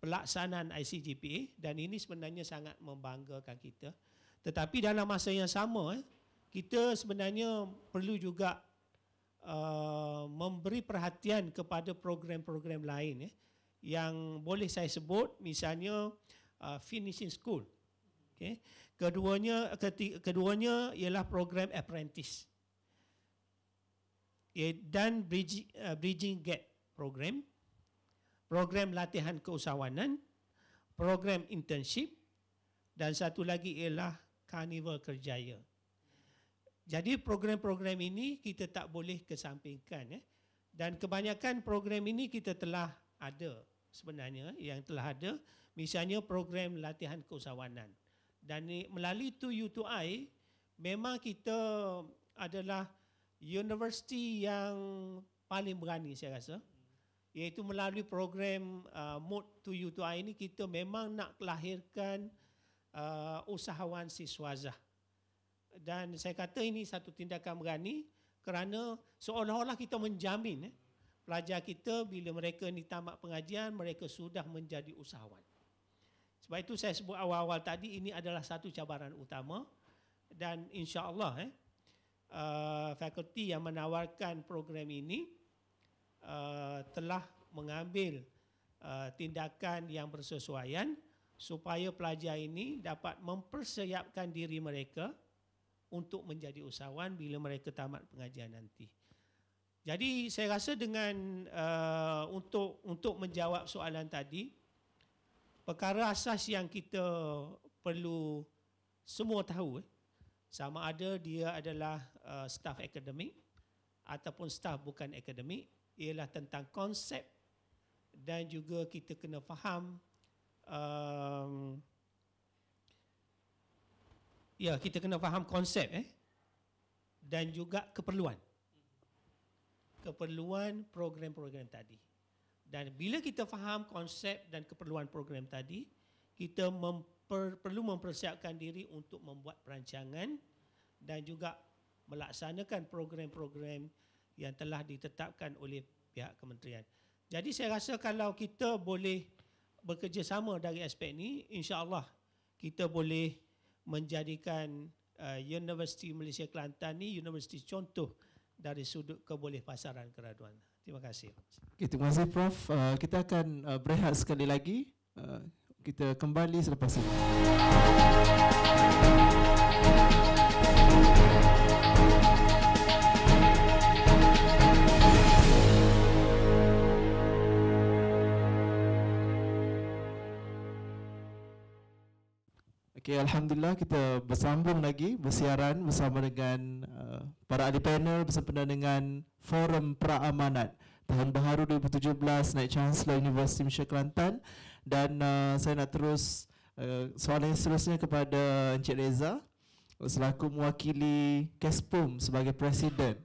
pelaksanaan ICGPA, dan ini sebenarnya sangat membanggakan kita. Tetapi dalam masa yang sama kita sebenarnya perlu juga memberi perhatian kepada program-program lain yang boleh saya sebut, misalnya finishing school. Okay. Keduanya ialah program apprentice dan bridging gap program, program latihan keusahawanan, program internship, dan satu lagi ialah Carnival Kerjaya. Jadi program-program ini kita tak boleh kesampingkan. Dan kebanyakan program ini kita telah ada sebenarnya, yang telah ada. Misalnya program latihan keusahawanan. Dan melalui 2U2I, memang kita adalah universiti yang paling berani saya rasa. Iaitu melalui program MODE 2U2I ini, kita memang nak lahirkan usahawan siswazah. Dan saya kata ini satu tindakan berani, kerana seolah-olah kita menjamin pelajar kita bila mereka ni tamat pengajian, mereka sudah menjadi usahawan. Sebab itu saya sebut awal-awal tadi, ini adalah satu cabaran utama, dan insya-Allah fakulti yang menawarkan program ini telah mengambil tindakan yang bersesuaian supaya pelajar ini dapat mempersiapkan diri mereka untuk menjadi usahawan bila mereka tamat pengajian nanti. Jadi saya rasa dengan untuk menjawab soalan tadi, perkara asas yang kita perlu semua tahu, sama ada dia adalah staf akademik ataupun staf bukan akademik, ialah tentang konsep, dan juga kita kena faham kita kena faham konsep dan juga keperluan program-program tadi. Dan bila kita faham konsep dan keperluan program tadi, kita perlu mempersiapkan diri untuk membuat perancangan dan juga melaksanakan program-program yang telah ditetapkan oleh pihak kementerian. Jadi saya rasa kalau kita boleh bekerjasama dari aspek ini, insya-Allah kita boleh menjadikan Universiti Malaysia Kelantan ni universiti contoh dari sudut kebolehpasaran keraduan. Terima kasih. Okay, terima kasih Prof. Kita akan berehat sekali lagi. Kita kembali selepas ini. Okay, Alhamdulillah kita bersambung lagi bersiaran bersama dengan para ahli panel bersempena dengan Forum Pra-Amanat Tahun Baharu 2017 Naib Chancellor Universiti Malaysia Kelantan. Dan saya nak terus soalan yang seterusnya kepada Encik Reza selaku mewakili KESPUM sebagai Presiden.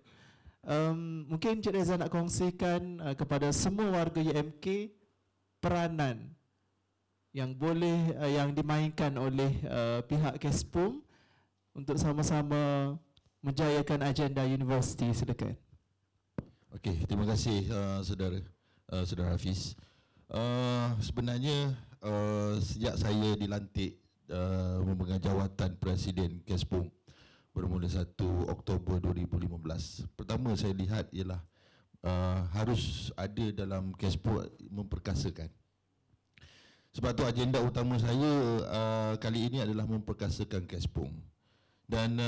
Mungkin Encik Reza nak kongsikan kepada semua warga UMK peranan yang boleh yang dimainkan oleh pihak KESPUM untuk sama-sama menjayakan agenda universiti. Silakan. Okey, terima kasih saudara Hafiz. Sebenarnya sejak saya dilantik memegang jawatan Presiden KESPUM bermula 1 Oktober 2015, pertama saya lihat ialah harus ada dalam KESPUM memperkasakan. Sebab tu agenda utama saya kali ini adalah memperkasakan KESPUM. Dan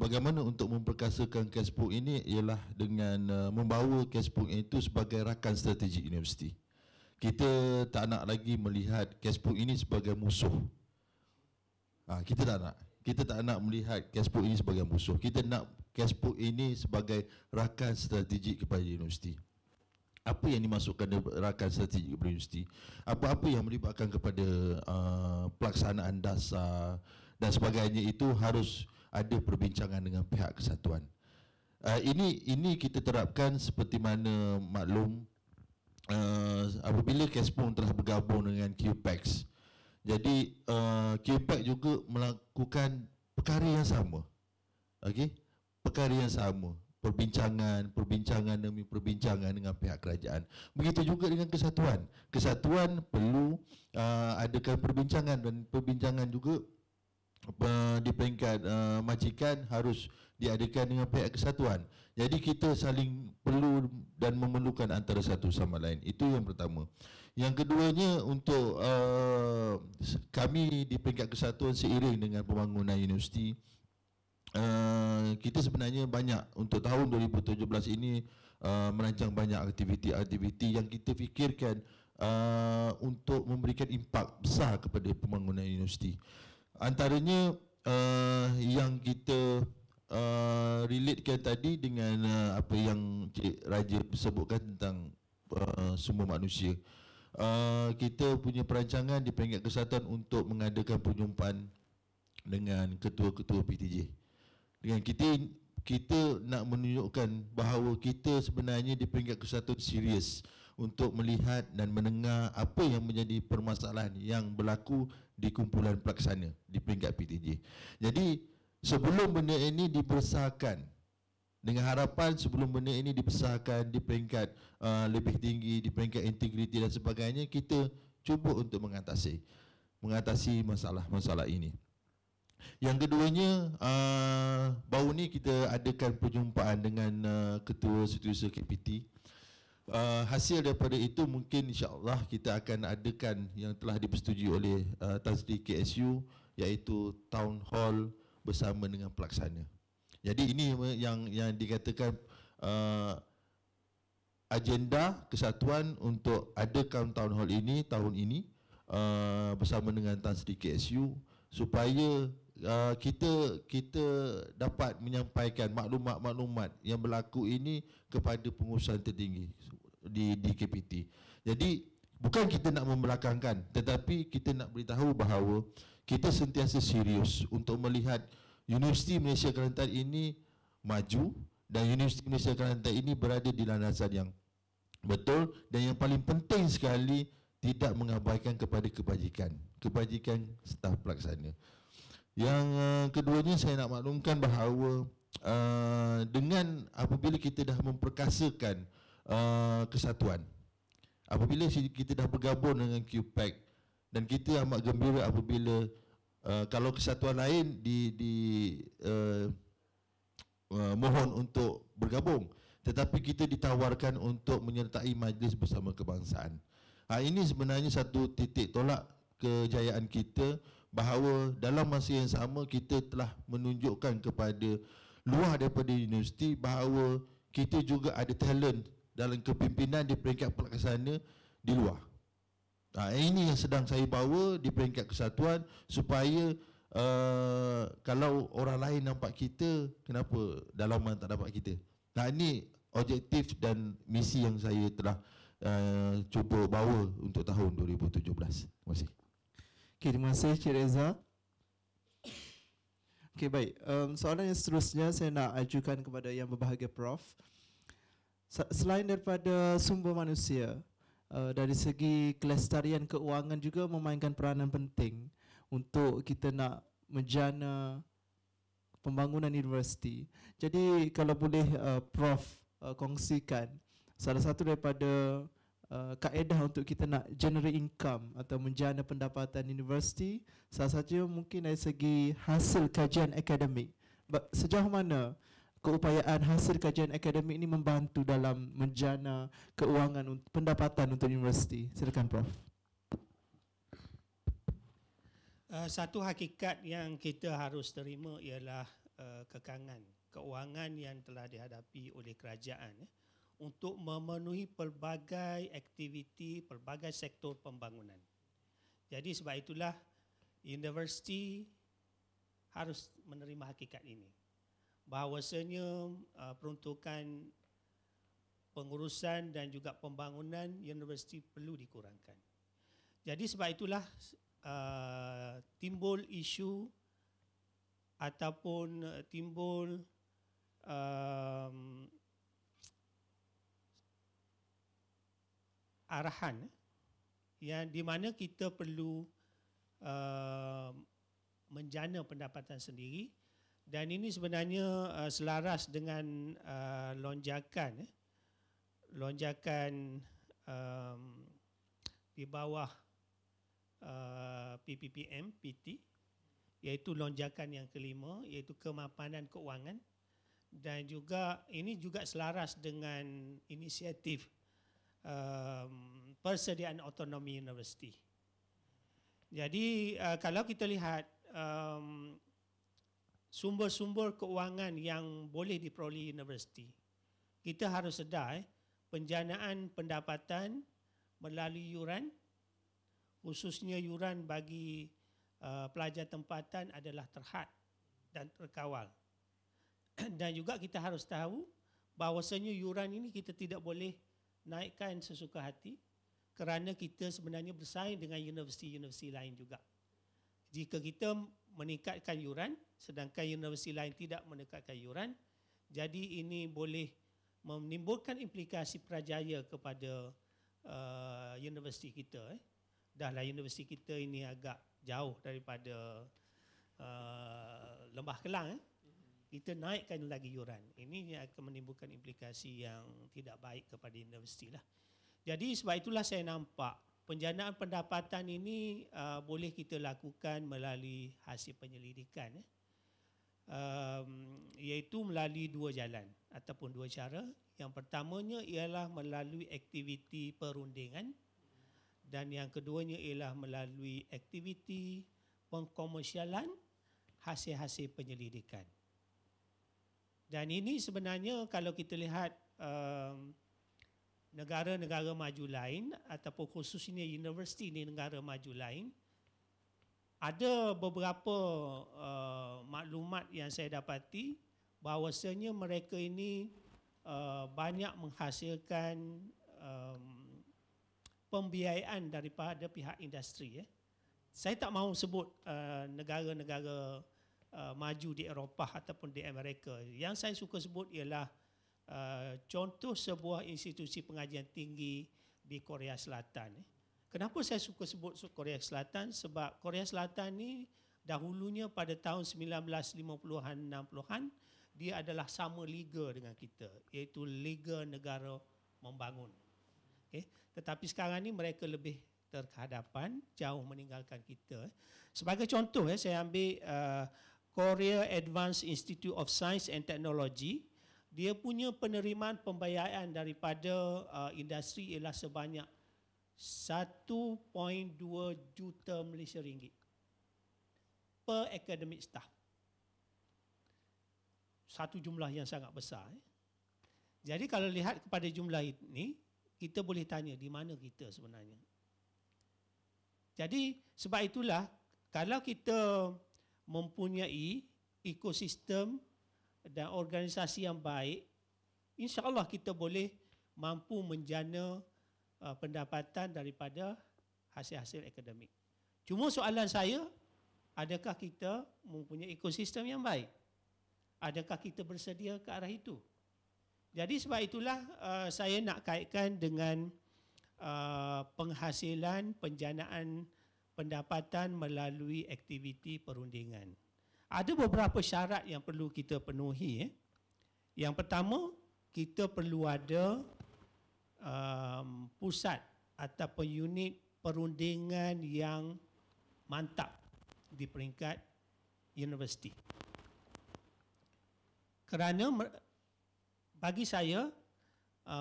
bagaimana untuk memperkasakan KESPUM ini ialah dengan membawa KESPUM itu sebagai rakan strategik universiti. Kita tak nak lagi melihat KESPUM ini sebagai musuh. Kita tak nak melihat KESPUM ini sebagai musuh. Kita nak KESPUM ini sebagai rakan strategik kepada universiti. apa yang dimasukkan dalam rakan strategik beruniversiti, apa-apa yang melibatkan kepada pelaksanaan dasar dan sebagainya, itu harus ada perbincangan dengan pihak kesatuan. Ini kita terapkan seperti mana maklum apabila Kespon telah bergabung dengan QPAX. Jadi QPAX juga melakukan perkara yang sama. Okey, perkara yang sama. Perbincangan demi perbincangan dengan pihak kerajaan. Begitu juga dengan kesatuan. Kesatuan perlu adakan perbincangan, dan perbincangan juga di peringkat majikan harus diadakan dengan pihak kesatuan. Jadi kita saling perlu dan memerlukan antara satu sama lain. Itu yang pertama. Yang keduanya, untuk kami di peringkat kesatuan seiring dengan pembangunan universiti, kita sebenarnya banyak untuk tahun 2017 ini merancang banyak aktiviti-aktiviti yang kita fikirkan untuk memberikan impak besar kepada pembangunan universiti. Antaranya yang kita relatekan tadi dengan apa yang Cik Raja sebutkan tentang sumber manusia. Kita punya perancangan di peringkat kesatuan untuk mengadakan perjumpaan dengan ketua-ketua PTJ. Dengan kita nak menunjukkan bahawa kita sebenarnya di peringkat kesatuan serius untuk melihat dan mendengar apa yang menjadi permasalahan yang berlaku di kumpulan pelaksana di peringkat PTJ. Jadi sebelum benda ini dibesarkan, dengan harapan sebelum benda ini dibesarkan di peringkat lebih tinggi, di peringkat integriti dan sebagainya, kita cuba untuk mengatasi masalah-masalah ini. Yang keduanya, baru ni kita adakan perjumpaan dengan Ketua Setiausaha KPT. Hasil daripada itu mungkin insya-Allah kita akan adakan yang telah dipersetujui oleh Tan Sri KSU, iaitu Town Hall bersama dengan pelaksana. Jadi ini yang dikatakan agenda kesatuan untuk adakan Town Hall ini tahun ini bersama dengan Tan Sri KSU, supaya kita dapat menyampaikan maklumat-maklumat yang berlaku ini kepada pengurusan tertinggi di KPT. Jadi bukan kita nak membelakangkan, tetapi kita nak beritahu bahawa kita sentiasa serius untuk melihat Universiti Malaysia Kelantan ini maju, dan Universiti Malaysia Kelantan ini berada di landasan yang betul, dan yang paling penting sekali, tidak mengabaikan kepada kebajikan staf pelaksana. Yang keduanya, saya nak maklumkan bahawa dengan apabila kita dah memperkasakan kesatuan, apabila kita dah bergabung dengan QPAC, dan kita amat gembira apabila kalau kesatuan lain mohon untuk bergabung, tetapi kita ditawarkan untuk menyertai majlis bersama kebangsaan. Ini sebenarnya satu titik tolak kejayaan kita, bahawa dalam masa yang sama kita telah menunjukkan kepada luar daripada universiti bahawa kita juga ada talent dalam kepimpinan di peringkat pelaksana di luar. Ini yang sedang saya bawa di peringkat kesatuan, supaya kalau orang lain nampak kita, kenapa dalaman tak dapat kita. Ini objektif dan misi yang saya telah cuba bawa untuk tahun 2017. Terima kasih. Okay, terima kasih Cik Reza. Okay, baik. Soalan yang seterusnya saya nak ajukan kepada yang berbahagia Prof. Selain daripada sumber manusia, dari segi kelestarian keuangan juga memainkan peranan penting untuk kita nak menjana pembangunan universiti. Jadi kalau boleh Prof kongsikan salah satu daripada kaedah untuk kita nak generate income atau menjana pendapatan universiti, salah satunya mungkin dari segi hasil kajian akademik. Sejauh mana keupayaan hasil kajian akademik ini membantu dalam menjana keuangan pendapatan untuk universiti? Silakan Prof. Satu hakikat yang kita harus terima ialah kekangan keuangan yang telah dihadapi oleh kerajaan untuk memenuhi pelbagai aktiviti, pelbagai sektor pembangunan. Jadi sebab itulah universiti harus menerima hakikat ini. Bahawasanya peruntukan pengurusan dan juga pembangunan universiti perlu dikurangkan. Jadi sebab itulah timbul isu ataupun timbul arahan yang di mana kita perlu menjana pendapatan sendiri, dan ini sebenarnya selaras dengan lonjakan di bawah PPPM PT, iaitu lonjakan yang kelima, iaitu kemapanan keuangan, dan juga ini juga selaras dengan inisiatif persediaan autonomi universiti. Jadi kalau kita lihat sumber-sumber keuangan yang boleh diperoleh universiti, kita harus sedar penjanaan pendapatan melalui yuran, khususnya yuran bagi pelajar tempatan adalah terhad dan terkawal. Dan juga kita harus tahu bahawasanya yuran ini kita tidak boleh naikkan sesuka hati, kerana kita sebenarnya bersaing dengan universiti-universiti lain juga. Jika kita meningkatkan yuran sedangkan universiti lain tidak meningkatkan yuran, jadi ini boleh menimbulkan implikasi prajaya kepada universiti kita. Dahlah universiti kita ini agak jauh daripada Lembah Kelang. Kita naikkan lagi yuran. Ini akan menimbulkan implikasi yang tidak baik kepada universiti lah. Jadi sebab itulah saya nampak penjanaan pendapatan ini boleh kita lakukan melalui hasil penyelidikan, iaitu melalui dua jalan ataupun dua cara. Yang pertamanya ialah melalui aktiviti perundingan, dan yang keduanya ialah melalui aktiviti pengkomersialan hasil-hasil penyelidikan. Dan ini sebenarnya kalau kita lihat negara-negara maju lain ataupun khususnya universiti di negara maju lain, ada beberapa maklumat yang saya dapati bahawasanya mereka ini banyak menghasilkan pembiayaan daripada pihak industri. Saya tak mahu sebut negara-negara maju di Eropah ataupun di Amerika. Yang saya suka sebut ialah contoh sebuah institusi pengajian tinggi di Korea Selatan. Kenapa saya suka sebut Korea Selatan? Sebab Korea Selatan ni dahulunya pada tahun 1950-an 60-an dia adalah sama liga dengan kita, iaitu Liga Negara Membangun. Okay. Tetapi sekarang ni mereka lebih terhadapan, jauh meninggalkan kita. Sebagai contoh, saya ambil Korea Advanced Institute of Science and Technology. Dia punya penerimaan pembiayaan daripada industri ialah sebanyak 1.2 juta Malaysia ringgit per academic staff. Satu jumlah yang sangat besar. Jadi kalau lihat kepada jumlah ini, kita boleh tanya di mana kita sebenarnya. Jadi sebab itulah kalau kita mempunyai ekosistem dan organisasi yang baik, insya-Allah kita boleh mampu menjana pendapatan daripada hasil-hasil akademik. Cuma soalan saya, adakah kita mempunyai ekosistem yang baik? Adakah kita bersedia ke arah itu? Jadi sebab itulah saya nak kaitkan dengan penghasilan penjanaan pendapatan melalui aktiviti perundingan. Ada beberapa syarat yang perlu kita penuhi. Yang pertama, kita perlu ada pusat ataupun unit perundingan yang mantap di peringkat universiti. Kerana bagi saya,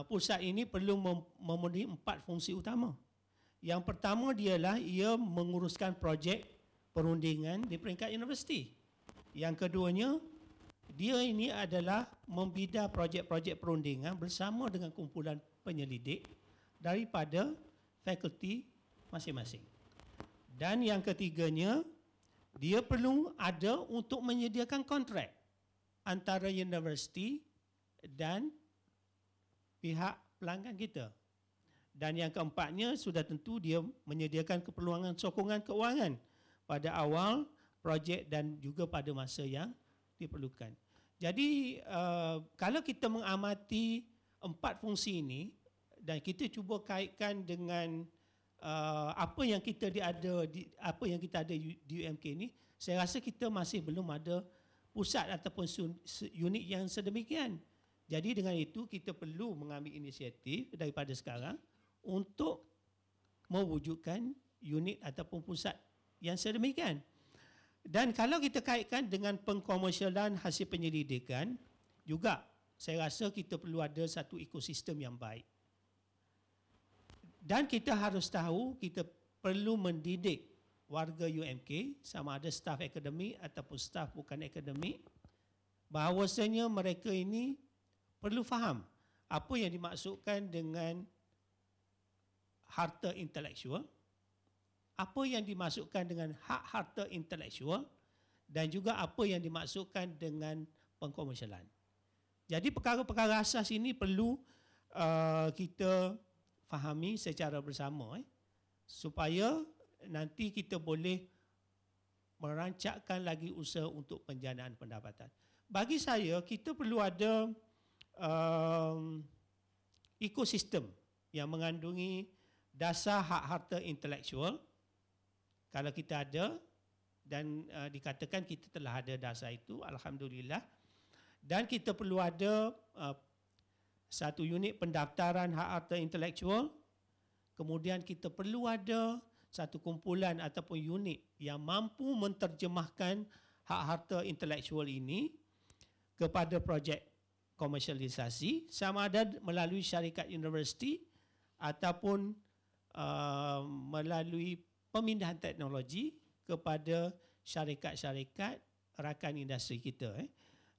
pusat ini perlu memenuhi 4 fungsi utama. Yang pertama dialah ia menguruskan projek perundingan di peringkat universiti. Yang keduanya, dia ini adalah membina projek-projek perundingan bersama dengan kumpulan penyelidik daripada fakulti masing-masing. Dan yang ketiganya, dia perlu ada untuk menyediakan kontrak antara universiti dan pihak pelanggan kita. Dan yang keempatnya sudah tentu dia menyediakan keperluan sokongan keuangan pada awal projek dan juga pada masa yang diperlukan. Jadi kalau kita mengamati 4 fungsi ini dan kita cuba kaitkan dengan apa yang kita ada di UMK ini, saya rasa kita masih belum ada pusat ataupun unit yang sedemikian. Jadi dengan itu kita perlu mengambil inisiatif daripada sekarang untuk mewujudkan unit ataupun pusat yang sedemikian. Dan kalau kita kaitkan dengan pengkomersialan hasil penyelidikan, juga saya rasa kita perlu ada satu ekosistem yang baik. Dan kita harus tahu kita perlu mendidik warga UMK, sama ada staf akademik ataupun staf bukan akademik, bahawasanya mereka ini perlu faham apa yang dimaksudkan dengan harta intelektual, apa yang dimaksudkan dengan hak harta intelektual dan juga apa yang dimaksudkan dengan pengkomersialan. Jadi perkara-perkara asas ini perlu kita fahami secara bersama supaya nanti kita boleh merancangkan lagi usaha untuk penjanaan pendapatan. Bagi saya, kita perlu ada ekosistem yang mengandungi dasar hak harta intelektual. Kalau kita ada dan dikatakan kita telah ada dasar itu, alhamdulillah. Dan kita perlu ada satu unit pendaftaran hak harta intelektual. Kemudian kita perlu ada satu kumpulan ataupun unit yang mampu menterjemahkan hak harta intelektual ini kepada projek komersialisasi, sama ada melalui syarikat universiti ataupun melalui pemindahan teknologi kepada syarikat-syarikat rakan industri kita.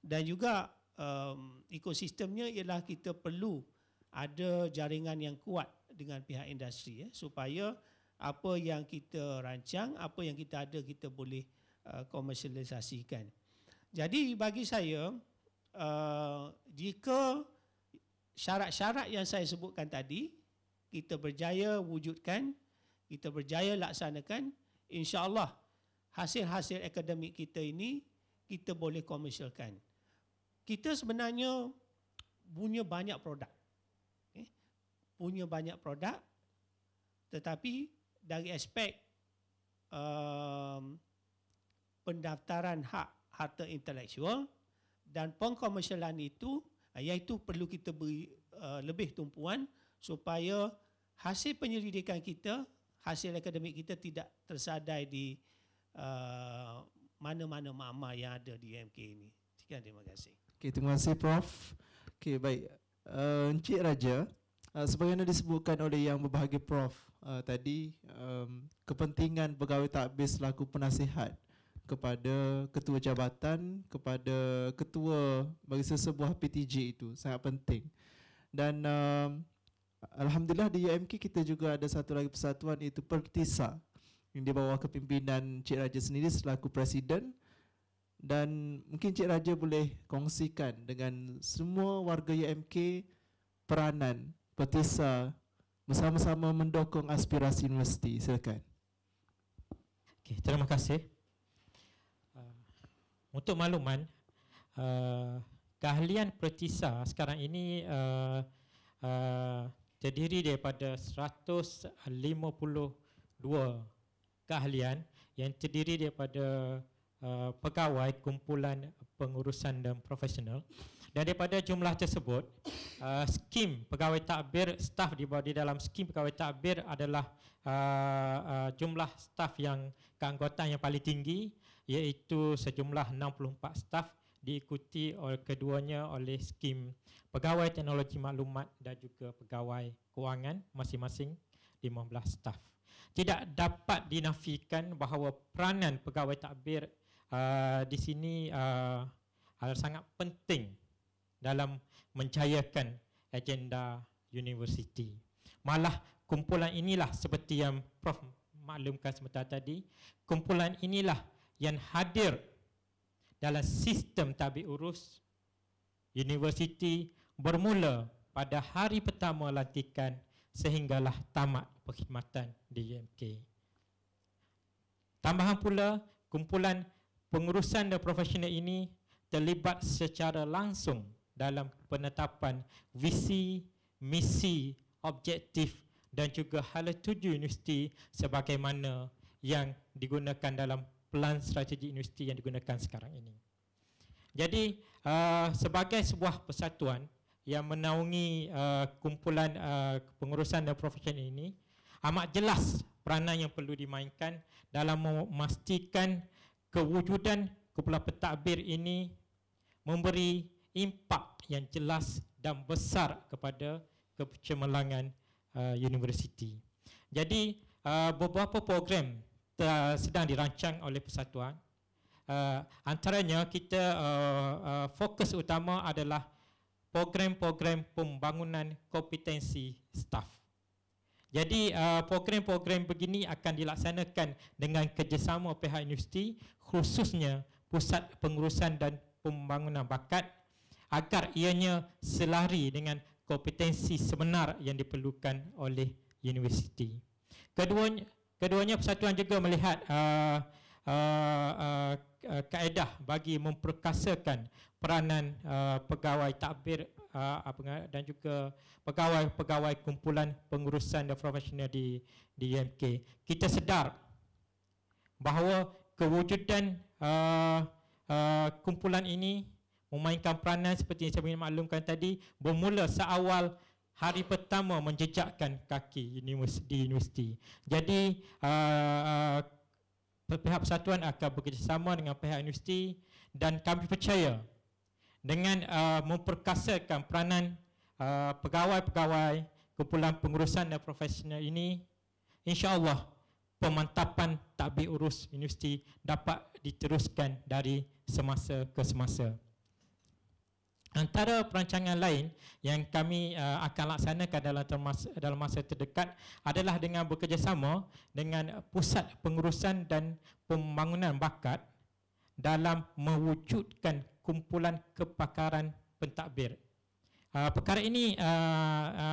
Dan juga ekosistemnya ialah kita perlu ada jaringan yang kuat dengan pihak industri supaya apa yang kita rancang, apa yang kita ada kita boleh komersialisasikan. Jadi bagi saya, jika syarat-syarat yang saya sebutkan tadi kita berjaya wujudkan, kita berjaya laksanakan, insya-Allah hasil-hasil akademik kita ini kita boleh komersialkan. Kita sebenarnya punya banyak produk. Punya banyak produk, tetapi dari aspek pendaftaran hak harta intelektual dan pengkomersialan itu, iaitu perlu kita beri lebih tumpuan supaya hasil penyelidikan kita, hasil akademik kita tidak tersadai di mana-mana makmal yang ada di UMK ini. Sekian, terima kasih. Okay, terima kasih Prof. Okay, baik. Encik Raja, sebagaimana disebutkan oleh yang berbahagia Prof tadi, kepentingan pegawai takbir selaku penasihat kepada ketua jabatan, kepada ketua bagi sesebuah PTJ itu sangat penting. Dan alhamdulillah di UMK kita juga ada satu lagi persatuan, iaitu Pertisa, yang di bawah kepimpinan Encik Raja sendiri selaku presiden. Dan mungkin Encik Raja boleh kongsikan dengan semua warga UMK peranan Pertisa bersama-sama mendukung aspirasi universiti. Silakan. Okay, terima kasih. Untuk makluman, keahlian Pertisa sekarang ini terdiri daripada 152 keahlian yang terdiri daripada pegawai, kumpulan pengurusan dan profesional. Dan daripada jumlah tersebut, skim pegawai takbir, staf di dalam skim pegawai takbir adalah jumlah staf yang keanggotaan yang paling tinggi, iaitu sejumlah 64 staf, diikuti oleh keduanya oleh skim pegawai teknologi maklumat dan juga pegawai kewangan, masing-masing 15 staf. Tidak dapat dinafikan bahawa peranan pegawai takbir di sini sangat penting dalam menjayakan agenda universiti. Malah kumpulan inilah, seperti yang Prof maklumkan sebentar tadi, kumpulan inilah yang hadir dalam sistem tabik urus universiti bermula pada hari pertama lantikan sehinggalah tamat perkhidmatan di UMK. Tambahan pula, kumpulan pengurusan dan profesional ini terlibat secara langsung dalam penetapan visi, misi, objektif dan juga hala tuju universiti sebagaimana yang digunakan dalam pelan strategi universiti yang digunakan sekarang ini. Jadi sebagai sebuah persatuan yang menaungi kumpulan pengurusan dan profesional ini, amat jelas peranan yang perlu dimainkan dalam memastikan kewujudan kumpulan pentadbir ini memberi impak yang jelas dan besar kepada kecemerlangan universiti. Jadi beberapa program sedang dirancang oleh persatuan. Antaranya kita fokus utama adalah program-program pembangunan kompetensi staf. Jadi program-program begini akan dilaksanakan dengan kerjasama pihak universiti, khususnya Pusat Pengurusan dan Pembangunan Bakat, agar ianya selari dengan kompetensi sebenar yang diperlukan oleh universiti. Keduanya persatuan juga melihat kaedah bagi memperkasakan peranan pegawai takbir dan juga pegawai-pegawai kumpulan pengurusan dan profesional di UMK. Kita sedar bahawa kewujudan kumpulan ini memainkan peranan seperti yang saya maklumkan tadi bermula seawal hari pertama menjejakkan kaki di universiti. Jadi pihak persatuan akan bekerjasama dengan pihak universiti dan kami percaya dengan memperkasakan peranan pegawai-pegawai kumpulan pengurusan dan profesional ini, insya-Allah pemantapan tadbir urus universiti dapat diteruskan dari semasa ke semasa. Antara perancangan lain yang kami akan laksanakan dalam masa terdekat adalah dengan bekerjasama dengan Pusat Pengurusan dan Pembangunan Bakat dalam mewujudkan kumpulan kepakaran pentadbir. Perkara ini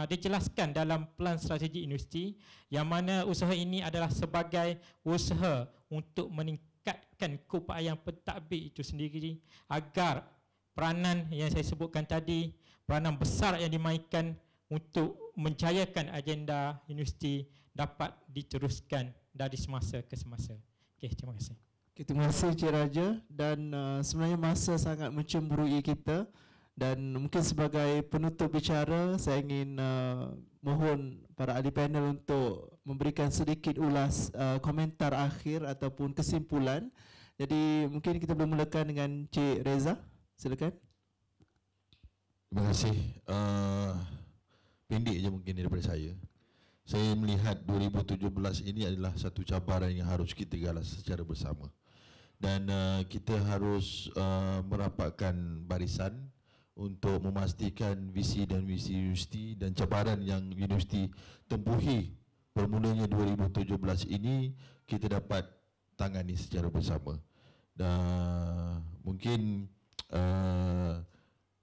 dijelaskan dalam pelan strategi universiti, yang mana usaha ini adalah sebagai usaha untuk meningkatkan keupayaan pentadbir itu sendiri agar peranan yang saya sebutkan tadi, peranan besar yang dimainkan untuk menjayakan agenda universiti dapat diteruskan dari semasa ke semasa. Okey, terima kasih. Okay, terima kasih Cik Raja, dan sebenarnya masa sangat mencemburui kita, dan mungkin sebagai penutup bicara saya ingin mohon para ahli panel untuk memberikan sedikit ulas komentar akhir ataupun kesimpulan. Jadi mungkin kita boleh mulakan dengan Cik Reza. Silakan. Terima kasih. Pendek je mungkin daripada saya. Saya melihat 2017 ini adalah satu cabaran yang harus kita galas secara bersama. Dan kita harus merapatkan barisan untuk memastikan visi dan misi universiti dan cabaran yang universiti tempuhi bermulanya 2017 ini kita dapat tangani secara bersama. Dan mungkin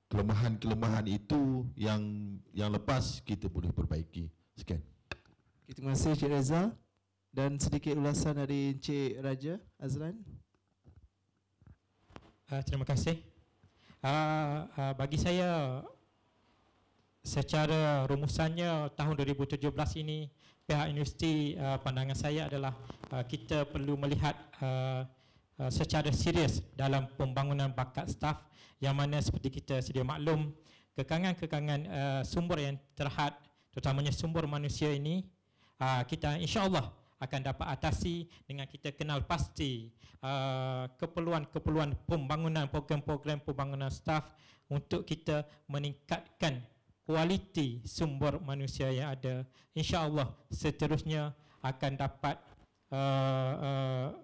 kelemahan-kelemahan itu yang lepas kita boleh perbaiki. Sekian. Terima kasih Cik Reza, dan sedikit ulasan dari Cik Raja Azlan. Terima kasih. Bagi saya, secara rumusannya tahun 2017 ini pihak universiti, pandangan saya adalah kita perlu melihat secara serius dalam pembangunan bakat staf, yang mana seperti kita sedia maklum, kekangan-kekangan sumber yang terhad, terutamanya sumber manusia ini, kita insya-Allah akan dapat atasi dengan kita kenal pasti keperluan-keperluan pembangunan, program-program pembangunan staf untuk kita meningkatkan kualiti sumber manusia yang ada. InsyaAllah seterusnya akan dapat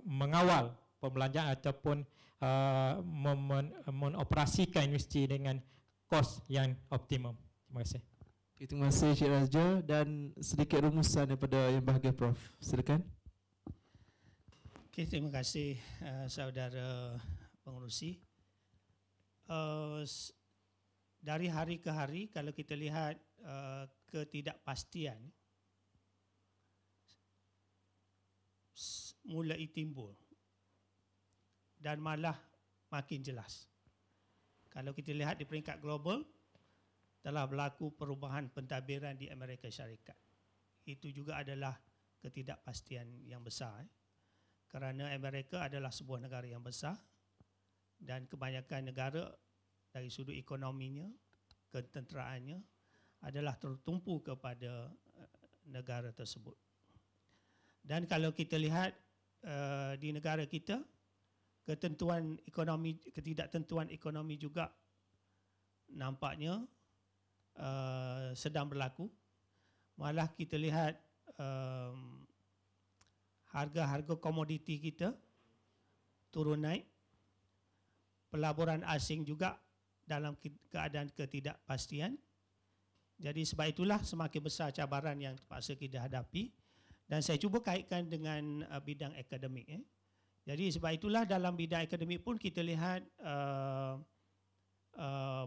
mengawal pembelanjaan ataupun menoperasikan universiti dengan kos yang optimum. Terima kasih. Terima kasih Cik Raja, dan sedikit rumusan daripada yang bahagia Prof. Silakan. Okay, terima kasih saudara pengurusi. dari hari ke hari kalau kita lihat ketidakpastian mulai timbul dan malah makin jelas. Kalau kita lihat di peringkat global, telah berlaku perubahan pentadbiran di Amerika Syarikat. Itu juga adalah ketidakpastian yang besar. Kerana Amerika adalah sebuah negara yang besar dan kebanyakan negara dari sudut ekonominya, ketenteraannya adalah tertumpu kepada negara tersebut. Dan kalau kita lihat di negara kita, ketidaktentuan ekonomi juga nampaknya sedang berlaku. Malah kita lihat harga-harga komoditi kita turun naik. Pelaburan asing juga dalam keadaan ketidakpastian. Jadi sebab itulah semakin besar cabaran yang terpaksa kita hadapi. Dan saya cuba kaitkan dengan bidang akademik. Jadi sebab itulah dalam bidang akademik pun kita lihat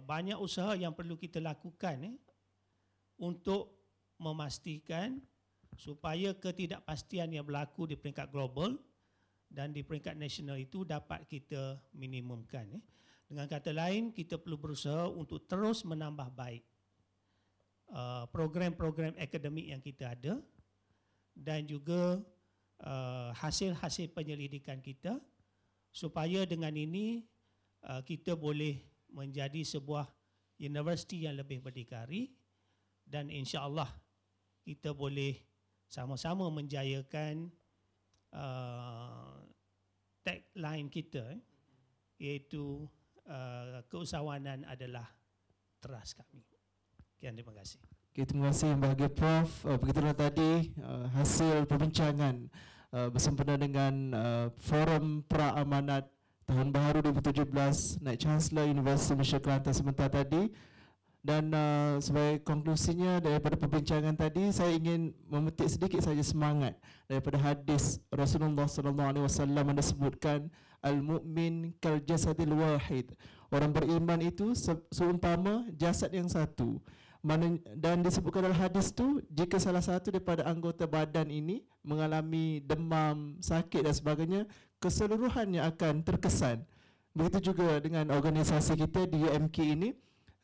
banyak usaha yang perlu kita lakukan untuk memastikan supaya ketidakpastian yang berlaku di peringkat global dan di peringkat nasional itu dapat kita minimumkan. Dengan kata lain, kita perlu berusaha untuk terus menambah baik program-program akademik yang kita ada dan juga hasil-hasil penyelidikan kita supaya dengan ini kita boleh menjadi sebuah universiti yang lebih berdikari dan insya-Allah kita boleh sama-sama menjayakan tagline kita iaitu keusahawanan adalah teras kami. Sekian, terima kasih. Okay, terima kasih yang berbahagia Prof. Begitulah tadi hasil perbincangan bersempena dengan Forum Pra-Amanat Tahun Baharu 2017 Naib Chancellor Universiti Malaysia Kelantan sebentar tadi. Dan sebagai konklusinya daripada perbincangan tadi, saya ingin memetik sedikit saja semangat daripada hadis Rasulullah SAW yang disebutkan al-mu'min kal jasadil wahid. Orang beriman itu seumpama jasad yang satu. Dan disebutkan dalam hadis tu, jika salah satu daripada anggota badan ini mengalami demam, sakit dan sebagainya, keseluruhannya akan terkesan. Begitu juga dengan organisasi kita di UMK ini,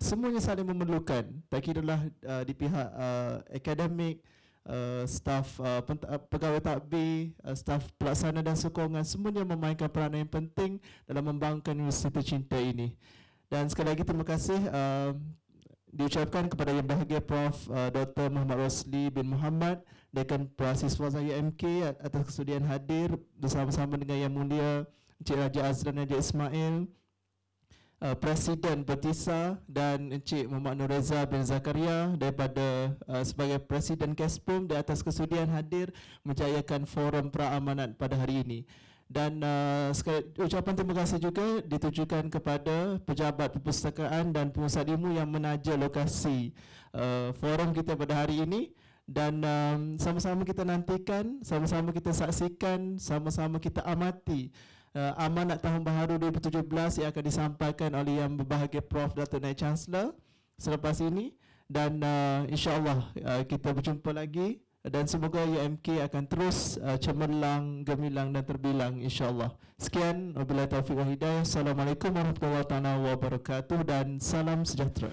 semuanya saling memerlukan. Tak kiralah di pihak akademik, staf pegawai takbir, staf pelaksana dan sokongan, semuanya memainkan peranan yang penting dalam membangunkan universiti tercinta ini. Dan sekali lagi terima kasih diucapkan kepada yang bahagia Prof. Dr. Muhammad Rosli bin Muhammad, Dekan Prasiswa UMK atas kesudian hadir bersama-sama dengan Yang Mulia Encik Raja Azlan Raja Ismail, Presiden Bertisa, dan Encik Muhammad Nur Reza bin Zakaria daripada sebagai Presiden Kespum di atas kesudian hadir menjayakan Forum Pra-Amanat pada hari ini. Dan ucapan terima kasih juga ditujukan kepada pejabat perpustakaan dan pengusaha ilmu yang menaja lokasi forum kita pada hari ini. Dan sama-sama kita nantikan, sama-sama kita saksikan, sama-sama kita amati amanat Tahun Baharu 2017 yang akan disampaikan oleh Yang Berbahagia Prof. Datuk Naib Chancellor selepas ini. Dan insya-Allah kita berjumpa lagi. Dan semoga UMK akan terus cemerlang, gemilang dan terbilang insya-Allah. Sekian, wabillahi taufiq wal hidayah. Assalamualaikum warahmatullahi wabarakatuh dan salam sejahtera.